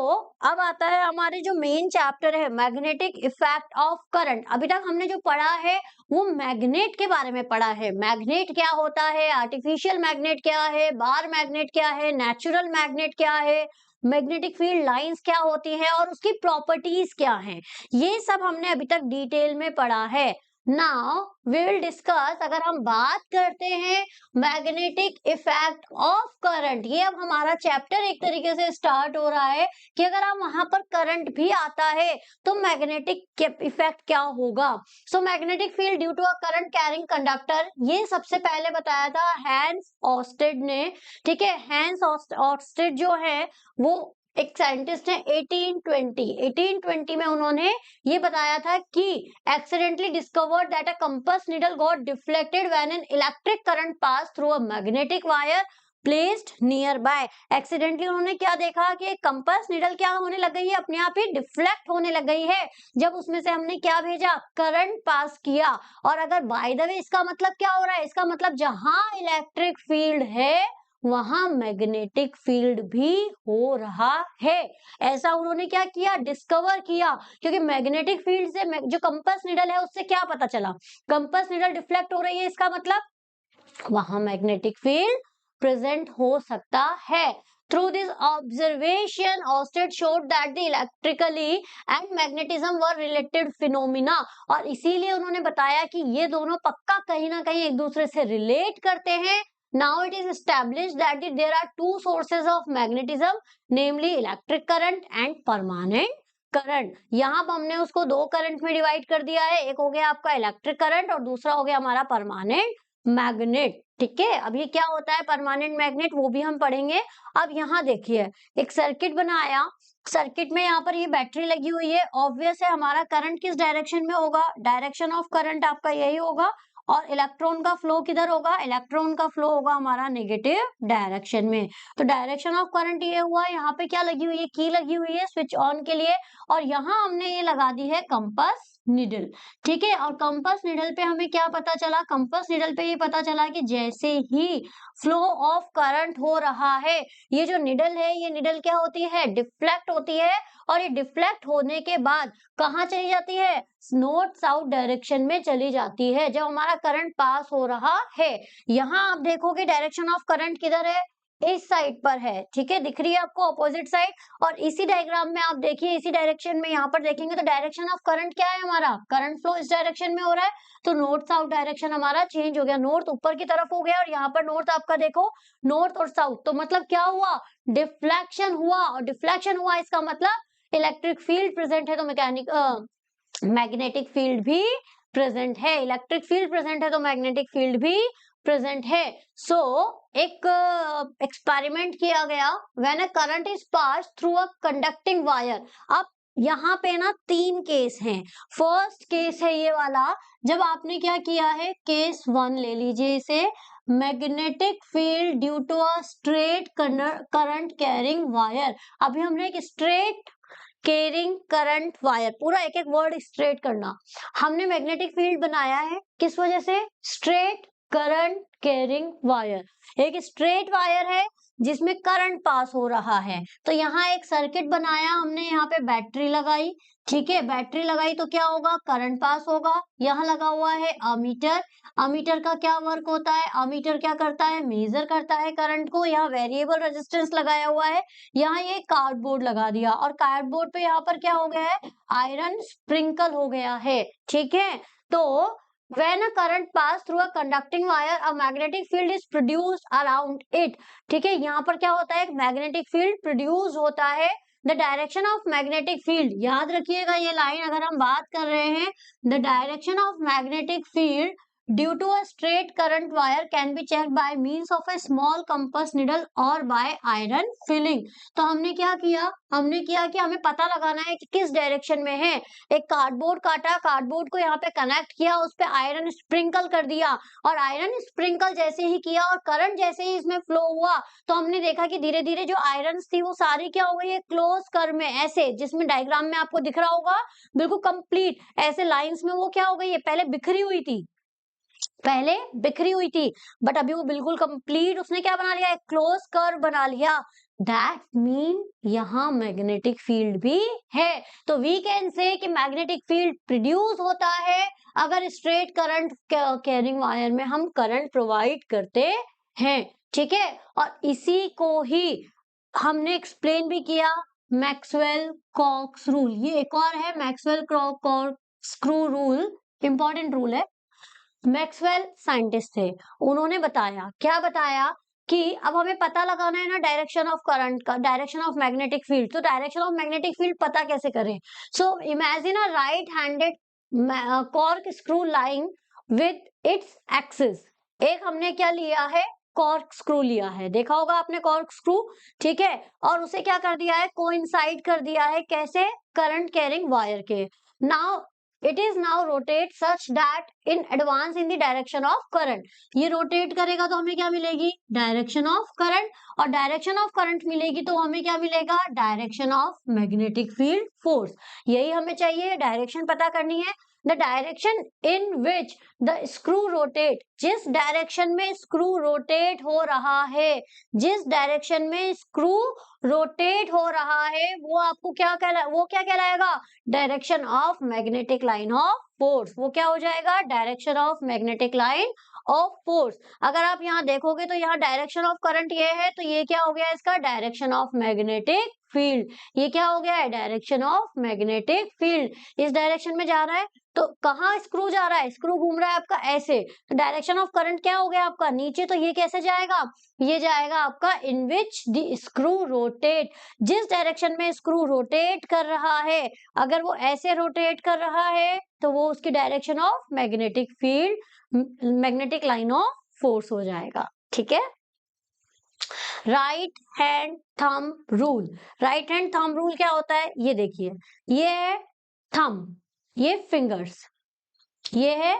अब आता है हमारे जो मेन चैप्टर है मैग्नेटिक इफेक्ट ऑफ करंट। अभी तक हमने जो पढ़ा है वो मैग्नेट के बारे में पढ़ा है। मैग्नेट क्या होता है, आर्टिफिशियल मैग्नेट क्या है, बार मैग्नेट क्या है, नेचुरल मैग्नेट क्या है, मैग्नेटिक फील्ड लाइंस क्या होती है और उसकी प्रॉपर्टीज क्या हैं, ये सब हमने अभी तक डिटेल में पढ़ा है। नाउ वी विल डिस्कस, अगर हम बात करते हैं मैग्नेटिक इफेक्ट ऑफ करंट, ये अब हमारा चैप्टर एक तरीके से स्टार्ट हो रहा है कि अगर हम वहां पर करंट भी आता है तो मैग्नेटिक इफेक्ट क्या होगा। So magnetic field due to a current carrying conductor, ये सबसे पहले बताया था हैंस ऑस्टेड ने। ठीक है, हैंस ऑस्टेड जो है वो एक साइंटिस्ट है। 1820 में उन्होंने ये बताया था कि accidentally discovered that a compass needle got deflected when an electric current passed through a magnetic wire placed nearby। Accidentally उन्होंने क्या देखा कि कंपास निडल क्या होने लग गई है, अपने आप ही डिफ्लेक्ट होने लग गई है जब उसमें से हमने क्या भेजा, करंट पास किया। और अगर बाय द वे इसका मतलब क्या हो रहा है, इसका मतलब जहां इलेक्ट्रिक फील्ड है वहां मैग्नेटिक फील्ड भी हो रहा है। ऐसा उन्होंने क्या किया, डिस्कवर किया। क्योंकि मैग्नेटिक फील्ड से जो कंपास निडल है उससे क्या पता चला, कंपास निडल डिफ्लेक्ट हो रही है, इसका मतलब वहां मैग्नेटिक फील्ड प्रेजेंट हो सकता है। Through this observation, Oersted showed that the electrically and magnetism were related phenomena। और इसीलिए उन्होंने बताया कि ये दोनों पक्का कहीं ना कहीं एक दूसरे से रिलेट करते हैं। Now it is established that there are two sources of magnetism, namely electric current and permanent current. यहाँ पर हमने उसको दो करंट में डिवाइड कर दिया है, एक हो गया आपका इलेक्ट्रिक करंट और दूसरा हो गया हमारा परमानेंट मैग्नेट। ठीक है, अब ये क्या होता है परमानेंट मैग्नेट, वो भी हम पढ़ेंगे। अब यहाँ देखिए एक सर्किट बनाया, सर्किट में यहाँ पर ये बैटरी लगी हुई है। ऑब्वियस है हमारा करंट किस डायरेक्शन में होगा, डायरेक्शन ऑफ करंट आपका यही होगा। और इलेक्ट्रॉन का फ्लो किधर होगा, इलेक्ट्रॉन का फ्लो होगा हमारा नेगेटिव डायरेक्शन में। तो डायरेक्शन ऑफ करंट ये हुआ, यहाँ पे क्या लगी हुई है, की लगी हुई है स्विच ऑन के लिए। और यहाँ हमने ये लगा दी है कंपास निडल। ठीक है, और कंपास निडल पे हमें क्या पता चला, कंपास निडल पे ये पता चला कि जैसे ही फ्लो ऑफ करंट हो रहा है, ये जो निडल है ये निडल क्या होती है, डिफ्लेक्ट होती है। और ये डिफ्लेक्ट होने के बाद कहाँ चली जाती है, नॉर्थ साउथ डायरेक्शन में चली जाती है जब हमारा करंट पास हो रहा है। यहाँ आप देखोगे डायरेक्शन ऑफ करंट किधर है, इस साइड पर है। ठीक है, दिख रही है आपको अपोजिट साइड। और इसी डायग्राम में आप देखिए, इसी डायरेक्शन में यहाँ पर देखेंगे तो डायरेक्शन ऑफ करंट क्या है, हमारा करंट फ्लो इस डायरेक्शन में हो रहा है। तो नॉर्थ साउथ डायरेक्शन हमारा चेंज हो गया, नॉर्थ ऊपर की तरफ हो गया और यहाँ पर नॉर्थ आपका देखो नॉर्थ और साउथ। तो मतलब क्या हुआ, डिफ्लेक्शन हुआ। और डिफ्लेक्शन हुआ इसका मतलब इलेक्ट्रिक फील्ड प्रेजेंट है तो मैग्नेटिक फील्ड भी प्रेजेंट है। इलेक्ट्रिक फील्ड प्रेजेंट है तो मैग्नेटिक फील्ड भी प्रेजेंट है। सो एक एक्सपेरिमेंट किया गया, when a current is pass through a conducting wire. अब यहाँ पे ना तीन केस हैं। फर्स्ट केस है ये वाला, जब आपने क्या किया है, केस 1 ले लीजिए इसे, magnetic field due to a straight current carrying wire. अभी हमने एक स्ट्रेट कैरिंग करंट वायर, पूरा एक एक वर्ड स्ट्रेट करना, हमने मैग्नेटिक फील्ड बनाया है किस वजह से, स्ट्रेट करंट कैरिंग वायर। एक स्ट्रेट वायर है जिसमें करंट पास हो रहा है। तो यहाँ एक सर्किट बनाया हमने, यहाँ पे बैटरी लगाई। ठीक है, बैटरी लगाई तो क्या होगा, करंट पास होगा। यहाँ लगा हुआ है अमीटर, अमीटर का क्या वर्क होता है, अमीटर क्या करता है, मेजर करता है करंट को। यहाँ वेरिएबल रेजिस्टेंस लगाया हुआ है। यहाँ ये कार्डबोर्ड लगा दिया और कार्डबोर्ड पे यहाँ पर क्या हो गया है, आयरन स्प्रिंकल हो गया है। ठीक है, तो when a current pass through a conducting wire, a magnetic field is produced around it। ठीक है, यहाँ पर क्या होता है, एक मैग्नेटिक फील्ड प्रोड्यूस होता है। The direction of magnetic field, याद रखिएगा ये लाइन अगर हम बात कर रहे हैं, the direction of magnetic field due to a straight current wire can be check by means of a small compass needle और बाय आयरन फिलिंग। तो हमने क्या किया, हमने किया कि हमें पता लगाना है कि किस डायरेक्शन में है। एक कार्डबोर्ड काटा, कार्डबोर्ड को यहाँ पे कनेक्ट किया, उस पे आयरन स्प्रिंकल कर दिया, और आयरन स्प्रिंकल जैसे ही किया और करंट जैसे ही इसमें फ्लो हुआ, तो हमने देखा कि धीरे धीरे जो आयरन थी वो सारी क्या हो गई है, क्लोज कर में, ऐसे जिसमें डायग्राम में आपको दिख रहा होगा बिल्कुल कंप्लीट ऐसे लाइंस में वो क्या हो गई है, पहले बिखरी हुई थी, पहले बिखरी हुई थी, बट अभी वो बिल्कुल कंप्लीट उसने क्या बना लिया, एक क्लोज कर्व बना लिया। दैट मीन यहाँ मैग्नेटिक फील्ड भी है। तो वी कैन से कि मैग्नेटिक फील्ड प्रोड्यूस होता है अगर स्ट्रेट करंट कैरिंग वायर में हम करंट प्रोवाइड करते हैं, ठीक है। और इसी को ही हमने एक्सप्लेन भी किया मैक्सवेल कॉक्स रूल। ये एक और है Maxwell corkscrew rule, important rule है। मैक्सवेल साइंटिस्ट थे, उन्होंने बताया, क्या बताया कि अब हमें पता लगाना है ना डायरेक्शन ऑफ करंट का, डायरेक्शन ऑफ मैग्नेटिक फील्ड। तो डायरेक्शन ऑफ मैग्नेटिक फील्ड पता कैसे करें? So imagine a right handed cork screw line with its axis. एक हमने क्या लिया है, कॉर्क स्क्रू लिया है, देखा होगा आपने कॉर्क स्क्रू, ठीक है। और उसे क्या कर दिया है, कोइंसाइड कर दिया है, कैसे, करंट कैरिंग वायर के। Now it is now rotate such that in advance in the direction of current. ये रोटेट करेगा तो हमें क्या मिलेगी, डायरेक्शन ऑफ करंट, और डायरेक्शन ऑफ करंट मिलेगी तो हमें क्या मिलेगा, direction of magnetic field force. यही हमें चाहिए, डायरेक्शन पता करनी है। The direction in which the screw rotate, जिस डायरेक्शन में स्क्रू रोटेट हो रहा है, जिस डायरेक्शन में स्क्रू रोटेट हो रहा है, वो आपको क्या वो क्या कहलाएगा, direction of magnetic line of force. वो क्या हो जाएगा, direction of magnetic line of force. अगर आप यहाँ देखोगे तो यहाँ डायरेक्शन ऑफ करंट ये है, तो ये क्या हो गया इसका, डायरेक्शन ऑफ मैग्नेटिक फील्ड। ये क्या हो गया है, डायरेक्शन ऑफ मैग्नेटिक फील्ड। इस डायरेक्शन में जा रहा है, तो कहाँ स्क्रू जा रहा है, स्क्रू घूम रहा है आपका ऐसे, तो डायरेक्शन ऑफ करंट क्या हो गया आपका, नीचे। तो ये कैसे जाएगा, ये जाएगा आपका इन विच द स्क्रू रोटेट, जिस डायरेक्शन में स्क्रू रोटेट कर रहा है, अगर वो ऐसे रोटेट कर रहा है तो वो उसकी direction of magnetic field, magnetic line of force हो जाएगा, ठीक है। Right hand thumb rule. Right hand thumb rule क्या होता है, ये देखिए, ये है थंब, ये फिंगर्स, ये है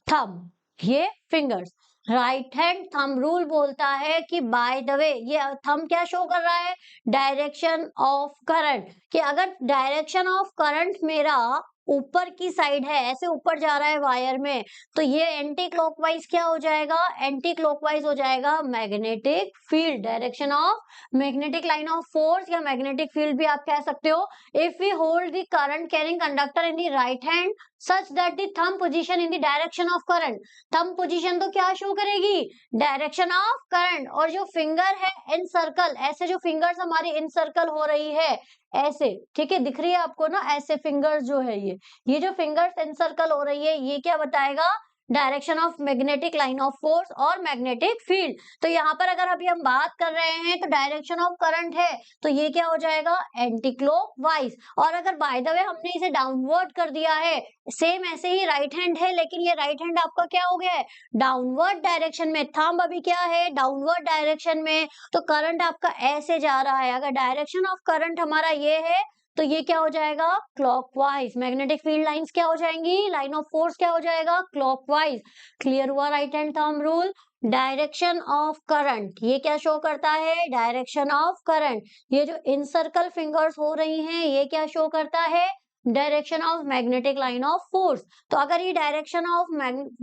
थंब, ये fingers. Right hand thumb rule बोलता है कि बाय द वे, ये थंब क्या शो कर रहा है, डायरेक्शन ऑफ करंट, कि अगर डायरेक्शन ऑफ करंट मेरा ऊपर की साइड है, ऐसे ऊपर जा रहा है वायर में, तो ये एंटी क्लॉकवाइज क्या हो जाएगा, एंटी क्लॉकवाइज हो जाएगा magnetic field, direction of magnetic line of force, या मैग्नेटिक फील्ड भी आप कह सकते हो। If we hold the current carrying conductor in the right hand such that the thumb position in the direction of current, thumb position तो क्या show करेगी, direction of current, और जो फिंगर है इन सर्कल, ऐसे जो फिंगर्स हमारी इन सर्कल हो रही है ऐसे, ठीक है, दिख रही है आपको ना, ऐसे फिंगर्स जो है ये जो फिंगर्स इन सर्कल हो रही है, ये क्या बताएगा, direction of magnetic line of force और मैग्नेटिक फील्ड। तो यहाँ पर अगर अभी हम बात कर रहे हैं तो डायरेक्शन ऑफ करंट है, तो ये क्या हो जाएगा, एंटी क्लॉकवाइज। और अगर बाय द वे हमने इसे डाउनवर्ड कर दिया है, सेम ऐसे ही राइट हैंड है, लेकिन ये राइट हैंड आपका क्या हो गया है, डाउनवर्ड डायरेक्शन में, थंब अभी क्या है, डाउनवर्ड डायरेक्शन में, तो करंट आपका ऐसे जा रहा है। अगर डायरेक्शन ऑफ करंट हमारा ये है, तो ये क्या हो जाएगा, क्लॉकवाइज। मैग्नेटिक फील्ड लाइंस क्या हो जाएंगी, लाइन ऑफ फोर्स क्या हो जाएगा, क्लॉकवाइज। क्लियर हुआ right hand thumb rule. Direction of current, ये क्या शो करता है, डायरेक्शन ऑफ करंट। ये जो इन सर्कल फिंगर्स हो रही हैं, ये क्या शो करता है, direction of magnetic line of force. तो अगर ये डायरेक्शन ऑफ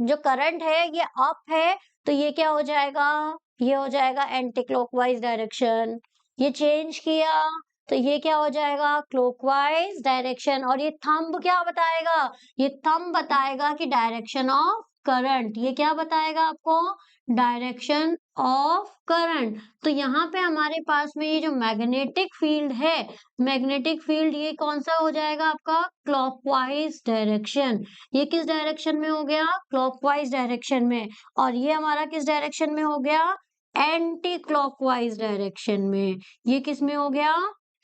जो करंट है ये अप है, तो ये क्या हो जाएगा, ये हो जाएगा एंटी क्लॉकवाइज डायरेक्शन। ये चेंज किया तो ये क्या हो जाएगा, क्लॉकवाइज डायरेक्शन। और ये थंब क्या बताएगा, ये थंब बताएगा कि डायरेक्शन ऑफ करंट। ये क्या बताएगा आपको, डायरेक्शन ऑफ करंट। तो यहाँ पे हमारे पास में ये जो मैग्नेटिक फील्ड है, मैग्नेटिक फील्ड ये कौन सा हो जाएगा आपका, क्लॉकवाइज डायरेक्शन। ये किस डायरेक्शन में हो गया, क्लॉकवाइज डायरेक्शन में। और ये हमारा किस डायरेक्शन में हो गया, एंटी क्लॉकवाइज डायरेक्शन में। ये किस में हो गया,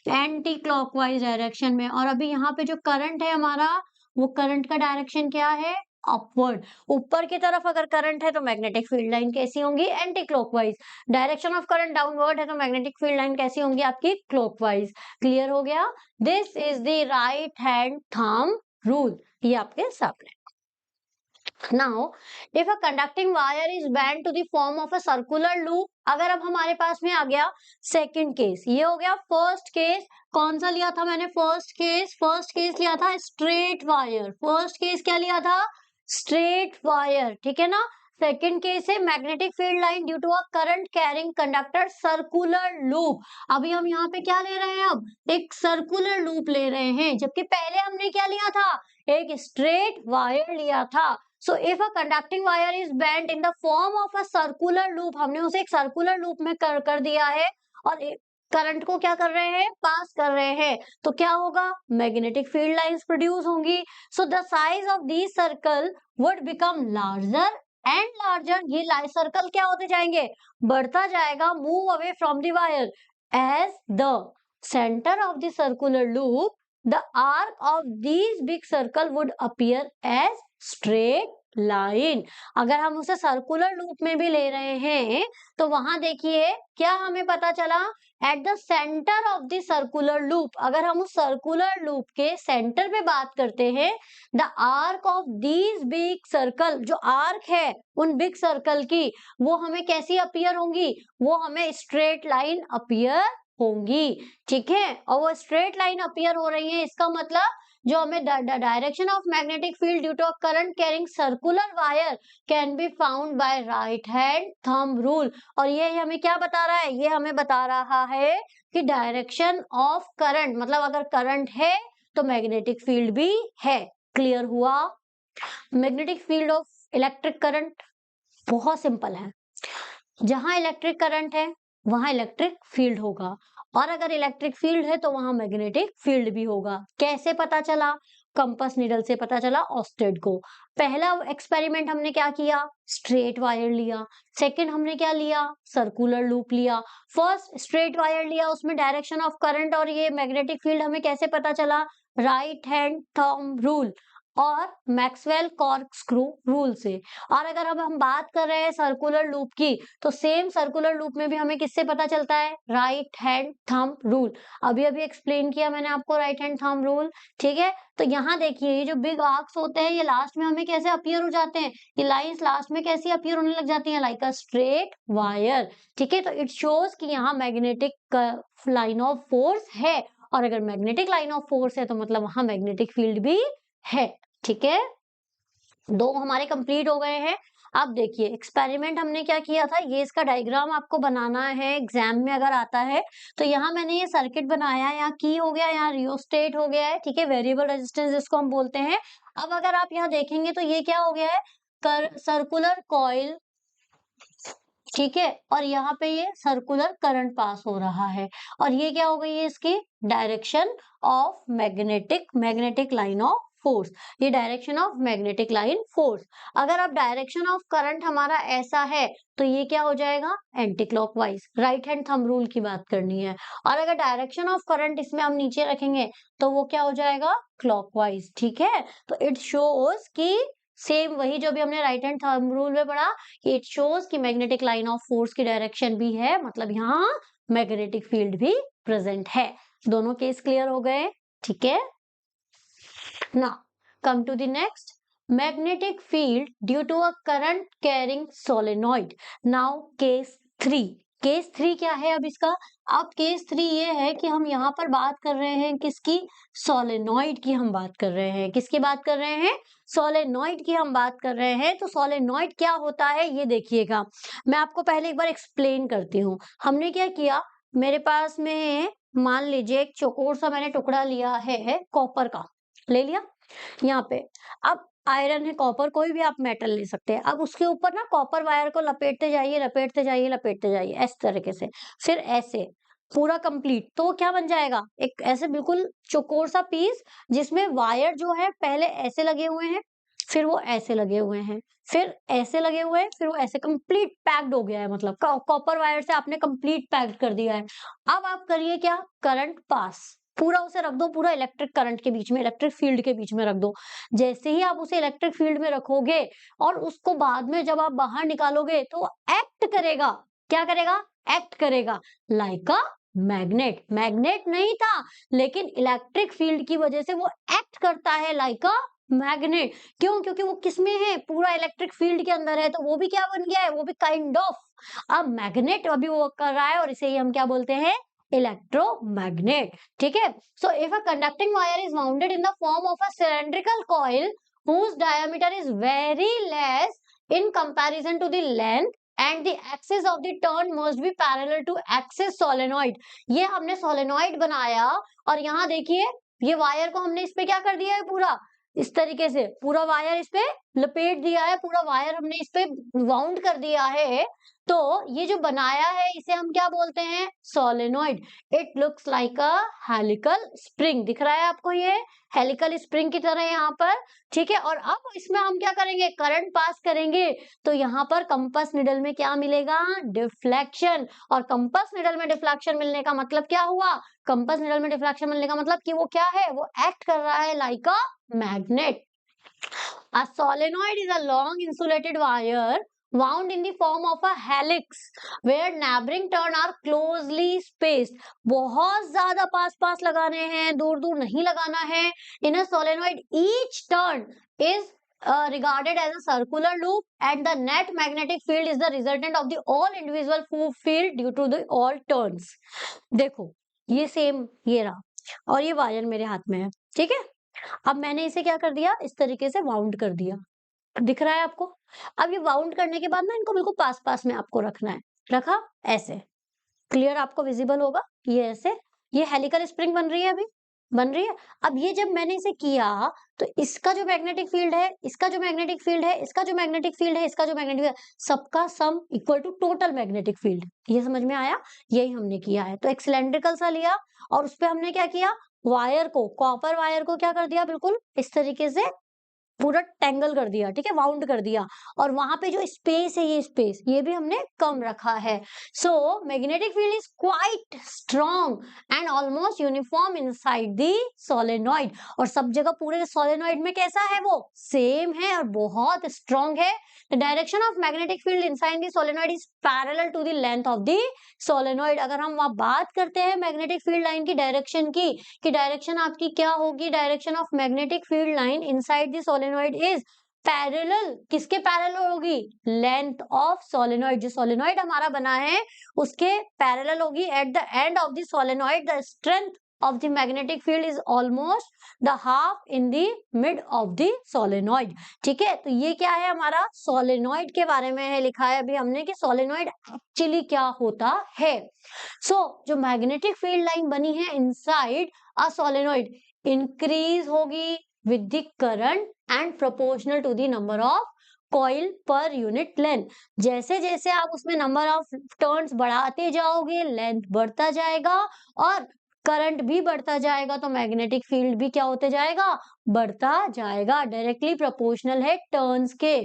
एंटी क्लॉकवाइज डायरेक्शन में। और अभी यहाँ पे जो करंट है हमारा, वो करंट का डायरेक्शन क्या है, अपवर्ड। ऊपर की तरफ अगर करंट है तो मैग्नेटिक फील्ड लाइन कैसी होंगी? Anti clockwise. Direction of current downward है तो मैग्नेटिक फील्ड लाइन कैसी होंगी आपकी? क्लॉकवाइज। क्लियर हो गया? This is the right hand thumb rule. ये आपके सामने। Now, if a conducting wire is bent to the form of a circular loop, अगर अब हमारे पास में आ गया सेकंड केस, ये हो गया फर्स्ट केस। कौन सा लिया था मैंने? फर्स्ट केस लिया था स्ट्रेट वायर। फर्स्ट केस क्या लिया था? स्ट्रेट वायर, ठीक है ना। सेकंड केस है magnetic field line due to a current carrying conductor circular loop. अभी हम यहाँ पे क्या ले रहे हैं? अब एक सर्कुलर लूप ले रहे हैं, जबकि पहले हमने क्या लिया था? एक स्ट्रेट वायर लिया था। So if a conducting wire is bent in the form of a circular loop, हमने उसे एक सर्कुलर लूप में कर दिया है और करंट को क्या कर रहे हैं? पास कर रहे हैं, तो क्या होगा? मैग्नेटिक फील्ड लाइंस प्रोड्यूस होंगी। So the size of this circle would become larger and larger. ये सर्कल क्या होते जाएंगे? बढ़ता जाएगा, move away from the wire. As the centre of the circular loop, the arc of these big circle would appear as straight line। अगर हम उसे circular loop में भी ले रहे हैं तो वहां देखिए क्या हमें पता चला? At the centre of the circular loop, अगर हम उस सर्कुलर लूप के सेंटर पे बात करते हैं, the arc of these big circle, जो आर्क है उन बिग सर्कल की, वो हमें कैसी अपीयर होंगी? वो हमें स्ट्रेट लाइन अपीयर होंगी, ठीक है। और वो स्ट्रेट लाइन अपीयर हो रही है, इसका मतलब जो हमें direction of magnetic field due to current carrying circular wire can be found by right hand thumb rule. और ये हमें क्या बता रहा है? ये हमें बता रहा है कि डायरेक्शन ऑफ करंट, मतलब अगर करंट है तो मैग्नेटिक फील्ड भी है। क्लियर हुआ? Magnetic field of electric current बहुत सिंपल है। जहां इलेक्ट्रिक करंट है वहां इलेक्ट्रिक फील्ड होगा, और अगर इलेक्ट्रिक फील्ड है तो वहां मैग्नेटिक फील्ड भी होगा। कैसे पता चला? कंपास निडल से पता चला ऑस्टेड को। पहला एक्सपेरिमेंट हमने क्या किया? स्ट्रेट वायर लिया। सेकंड हमने क्या लिया? सर्कुलर लूप लिया। फर्स्ट स्ट्रेट वायर लिया, उसमें डायरेक्शन ऑफ करंट और ये मैग्नेटिक फील्ड हमें कैसे पता चला? राइट हैंड थंब रूल और मैक्सवेल कॉर्कस्क्रू रूल से। और अगर अब हम बात कर रहे हैं सर्कुलर लूप की, तो सेम सर्कुलर लूप में भी हमें किससे पता चलता है? Right hand thumb rule. अभी अभी एक्सप्लेन किया मैंने आपको राइट हैंड थंब रूल, ठीक है। तो यहाँ देखिए ये जो बिग आर्क्स होते हैं ये लास्ट में हमें कैसे अपीयर हो जाते हैं? ये लाइंस लास्ट में कैसी अपीयर होने लग जाती हैं? लाइक अ स्ट्रेट वायर, ठीक है। तो इट शोज कि यहाँ मैग्नेटिक लाइन ऑफ फोर्स है, और अगर मैग्नेटिक लाइन ऑफ फोर्स है तो मतलब वहां मैग्नेटिक फील्ड भी है, ठीक है। दो हमारे कंप्लीट हो गए हैं। अब देखिए एक्सपेरिमेंट हमने क्या किया था, ये इसका डायग्राम आपको बनाना है, एग्जाम में अगर आता है तो यहाँ मैंने ये सर्किट बनाया है, यहाँ की हो गया, यहाँ रियोस्टेट हो गया है, ठीक है, वेरिएबल रेजिस्टेंस जिसको हम बोलते हैं। अब अगर आप यहाँ देखेंगे तो ये क्या हो गया है? सर्कुलर कॉइल, ठीक है, और यहाँ पे ये सर्कुलर करंट पास हो रहा है, और ये क्या हो गई है? इसकी direction of magnetic line of force. ये direction of magnetic line force. अगर अब डायरेक्शन ऑफ करंट हमारा ऐसा है तो ये क्या हो जाएगा? Anti clockwise. Right hand thumb rule की बात करनी है। और अगर डायरेक्शन ऑफ करंट इसमें हम नीचे रखेंगे तो वो क्या हो जाएगा? क्लॉकवाइज, ठीक है। तो इट शोज कि सेम वही जो भी हमने राइट हैंड थंब रूल में पढ़ा, इट शोज कि मैग्नेटिक लाइन ऑफ फोर्स की डायरेक्शन भी है, मतलब यहाँ मैग्नेटिक फील्ड भी प्रेजेंट है। दोनों केस क्लियर हो गए, ठीक है। Now, come to the next. Magnetic field due to a current carrying solenoid. Now, case 3. Case 3 क्या है अब इसका? अब केस 3 ये है कि हम यहाँ पर बात कर रहे हैं किसकी? सोलेनॉइड की हम बात कर रहे हैं। किसकी बात कर रहे हैं? सोलेनॉइड की हम बात कर रहे हैं। तो सोलेनॉइड क्या होता है ये देखिएगा। मैं आपको पहले एक बार एक्सप्लेन करती हूँ। हमने क्या किया, मेरे पास में मान लीजिए एक चौकोर सा मैंने टुकड़ा लिया है कॉपर का, ले लिया यहाँ पे। अब आयरन है, कॉपर, कोई भी आप मेटल ले सकते हैं। अब उसके ऊपर ना कॉपर वायर को लपेटते जाइए, लपेटते जाइए, लपेटते जाइए इस तरीके से, फिर ऐसे पूरा कंप्लीट। तो वो क्या बन जाएगा? एक ऐसे बिल्कुल चौकोर सा पीस जिसमें वायर जो है पहले ऐसे लगे हुए हैं, फिर वो ऐसे लगे हुए हैं, फिर ऐसे लगे हुए हैं, फिर वो ऐसे कंप्लीट पैक्ड हो गया है, मतलब कॉपर वायर से आपने कंप्लीट पैक्ड कर दिया है। अब आप करिए क्या? करंट पास पूरा उसे रख दो, पूरा इलेक्ट्रिक करंट के बीच में, इलेक्ट्रिक फील्ड के बीच में रख दो। जैसे ही आप उसे इलेक्ट्रिक फील्ड में रखोगे और उसको बाद में जब आप बाहर निकालोगे तो एक्ट करेगा, क्या करेगा, एक्ट करेगा लाइक अ मैग्नेट। मैग्नेट नहीं था, लेकिन इलेक्ट्रिक फील्ड की वजह से वो एक्ट करता है लाइक अ मैग्नेट। क्यों? क्योंकि वो किसमें है, पूरा इलेक्ट्रिक फील्ड के अंदर है, तो वो भी क्या बन गया है, वो भी काइंड ऑफ अब मैग्नेट अभी वर्क कर रहा है, और इसे ही हम क्या बोलते हैं, इलेक्ट्रोमैग्नेट। ठीक है, so if a conducting wire is bounded in the form of a cylindrical coil whose diameter is very less in comparison to the length and the axis of the turn must be parallel to axis solenoid। ये हमने solenoid बनाया और यहाँ देखिए ये wire को हमने इस पे क्या कर दिया है, पूरा इस तरीके से पूरा वायर इस पे लपेट दिया है, पूरा वायर हमने इस पे वाउंड कर दिया है। तो ये जो बनाया है इसे हम क्या बोलते हैं, solenoid. It looks like a helical spring, दिख रहा है आपको ये हेलिकल स्प्रिंग की तरह यहाँ पर। ठीक है, और अब इसमें हम क्या करेंगे, करंट पास करेंगे, तो यहाँ पर कंपास निडल में क्या मिलेगा, डिफ्लेक्शन। और कंपास निडल में डिफ्लेक्शन मिलने का मतलब क्या हुआ, कंपास निडल में डिफ्लेक्शन मिलने का मतलब कि वो क्या है, वो एक्ट कर रहा है like a magnet. A solenoid is a long insulated wire wound in the form of a helix where neighboring turn are closely spaced। बहुत ज्यादा पास पास लगाने हैं, दूर दूर नहीं लगाना है। In a solenoid each turn is regarded as a circular loop and the net magnetic field is the resultant of the all individual field due to the all turns। देखो ये सेम ये रहा और ये वायर मेरे हाथ में है, ठीक है। अब मैंने इसे क्या कर दिया, इस तरीके से वाउंड कर दिया, दिख रहा है आपको। अब ये वाउंड करने के बाद ना इनको बिल्कुल पास पास में आपको रखना है, रखा ऐसे, क्लियर आपको विजिबल होगा, ये ऐसे, ये हेलिकल स्प्रिंग बन रही है, अभी बन रही है। अब ये जब मैंने इसे किया तो इसका जो मैग्नेटिक फील्ड है, इसका जो मैग्नेटिक फील्ड है, इसका जो मैग्नेटिक फील्ड है, इसका जो मैग्नेटिक फील्ड है, सबका sum equal to total magnetic field. ये समझ में आया, यही हमने किया है। तो एक सिलेंड्रिकल सा लिया और उस पर हमने क्या किया, वायर को, कॉपर वायर को क्या कर दिया, बिल्कुल इस तरीके से पूरा टेंगल कर दिया, ठीक है, वाउंड कर दिया। और वहां पे जो स्पेस है, ये स्पेस ये भी हमने कम रखा है। सो magnetic field is quite strong and almost uniform inside the solenoid. और सब जगह पूरे सोलेनॉइड में कैसा है, वो सेम है और बहुत स्ट्रॉन्ग है। The direction of magnetic field inside the solenoid is parallel to the length of the solenoid. अगर हम वहां बात करते हैं मैग्नेटिक फील्ड लाइन की डायरेक्शन की, कि डायरेक्शन आपकी क्या होगी, direction of magnetic field line inside the solenoid is parallel, किसके पैरेलल होगी, लेंथ ऑफ सोलेनॉइड। जो सोलेनॉइड हमारा बना है उसके पैरेलल होगी। At the end of the solenoid the strength of the magnetic field is almost the half in the mid of the solenoid। ठीक है, तो ये क्या है, हमारा सोलेनॉइड के बारे में है, लिखा है अभी हमने कि सोलेनॉइड एक्चुअली क्या होता है। जो मैग्नेटिक फील्ड लाइन बनी है इनसाइड अ सोलेनॉइड इंक्रीज होगी with the current and proportional to the number of coil per unit length. जैसे जैसे आप उसमें नंबर ऑफ टर्न्स बढ़ाते जाओगे, लेंथ बढ़ता जाएगा और करंट भी बढ़ता जाएगा, तो मैग्नेटिक फील्ड भी क्या होते जाएगा, बढ़ता जाएगा, डायरेक्टली प्रोपोर्शनल है टर्न्स के।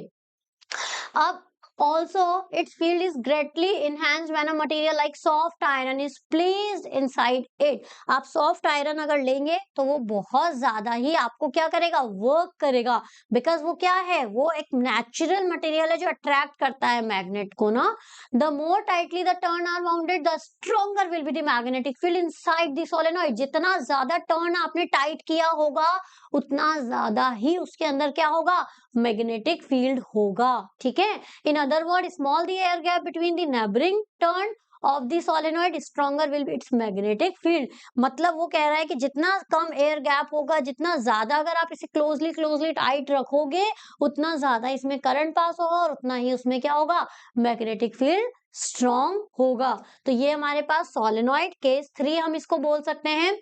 अब also its field is greatly enhanced when a material like soft iron is placed inside it। आप soft iron अगर लेंगे तो वो बहुत ज्यादा ही आपको क्या करेगा, वर्क करेगा, बिकॉज वो क्या है, वो एक नेचुरल मटेरियल है जो अट्रैक्ट करता है मैग्नेट को ना। The more tightly the turn are wounded the stronger will be the magnetic field inside the solenoid. जितना ज्यादा टर्न आपने टाइट किया होगा उतना ज्यादा ही उसके अंदर क्या होगा, मैग्नेटिक फील्ड होगा। ठीक है, in other words small the air gap between the neighboring turn of the solenoid stronger will be its magnetic field। मतलब वो कह रहा है कि जितना कम एयर गैप होगा, जितना ज्यादा अगर आप इसे क्लोजली टाइट रखोगे उतना ज्यादा इसमें करंट पास होगा और उतना ही उसमें क्या होगा, मैग्नेटिक फील्ड स्ट्रॉन्ग होगा। तो ये हमारे पास सोलेनॉइड केस 3 हम इसको बोल सकते हैं।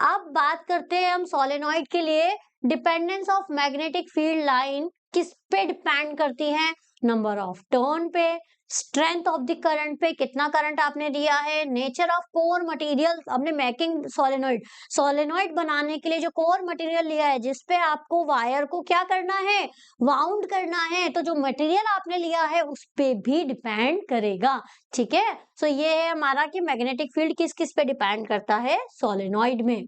अब बात करते हैं हम सोलेनॉइड के लिए dependence of magnetic field line किस पे डिपेंड करती है, नंबर ऑफ टर्न पे, स्ट्रेंथ ऑफ द करंट पे, कितना करंट आपने दिया है, नेचर ऑफ कोर मटेरियल, आपने मेकिंग सोलेनॉइड बनाने के लिए जो कोर मटेरियल लिया है जिसपे आपको वायर को क्या करना है, वाउंड करना है, तो जो मटेरियल आपने लिया है उस पे भी डिपेंड करेगा। ठीक है, सो ये है हमारा कि मैग्नेटिक फील्ड किस किस पे डिपेंड करता है सोलेनॉइड में।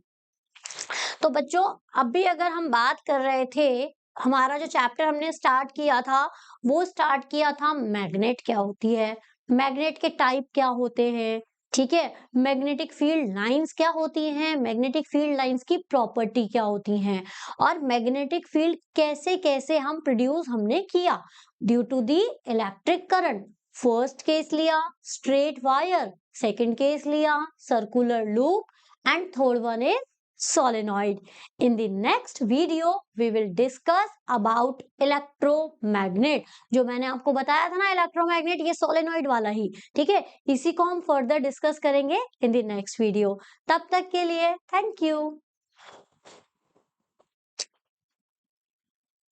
तो बच्चों अभी अगर हम बात कर रहे थे, हमारा जो चैप्टर हमने स्टार्ट किया था वो स्टार्ट किया था मैग्नेट क्या होती है, मैग्नेट के टाइप क्या होते हैं, ठीक है, मैग्नेटिक फील्ड लाइंस क्या होती हैं, मैग्नेटिक फील्ड लाइंस की प्रॉपर्टी क्या होती हैं, और मैग्नेटिक फील्ड कैसे कैसे हम प्रोड्यूस हमने किया due to the electric current. First case लिया स्ट्रेट वायर, सेकंड केस लिया circular loop, and third one is solenoid. In the next video, we will discuss about electromagnet. जो मैंने आपको बताया था ना इलेक्ट्रोमैग्नेट, ये सोलेनॉइड वाला ही, ठीक है, इसी को हम फर्दर डिस्कस करेंगे इन द नेक्स्ट वीडियो। तब तक के लिए थैंक यू।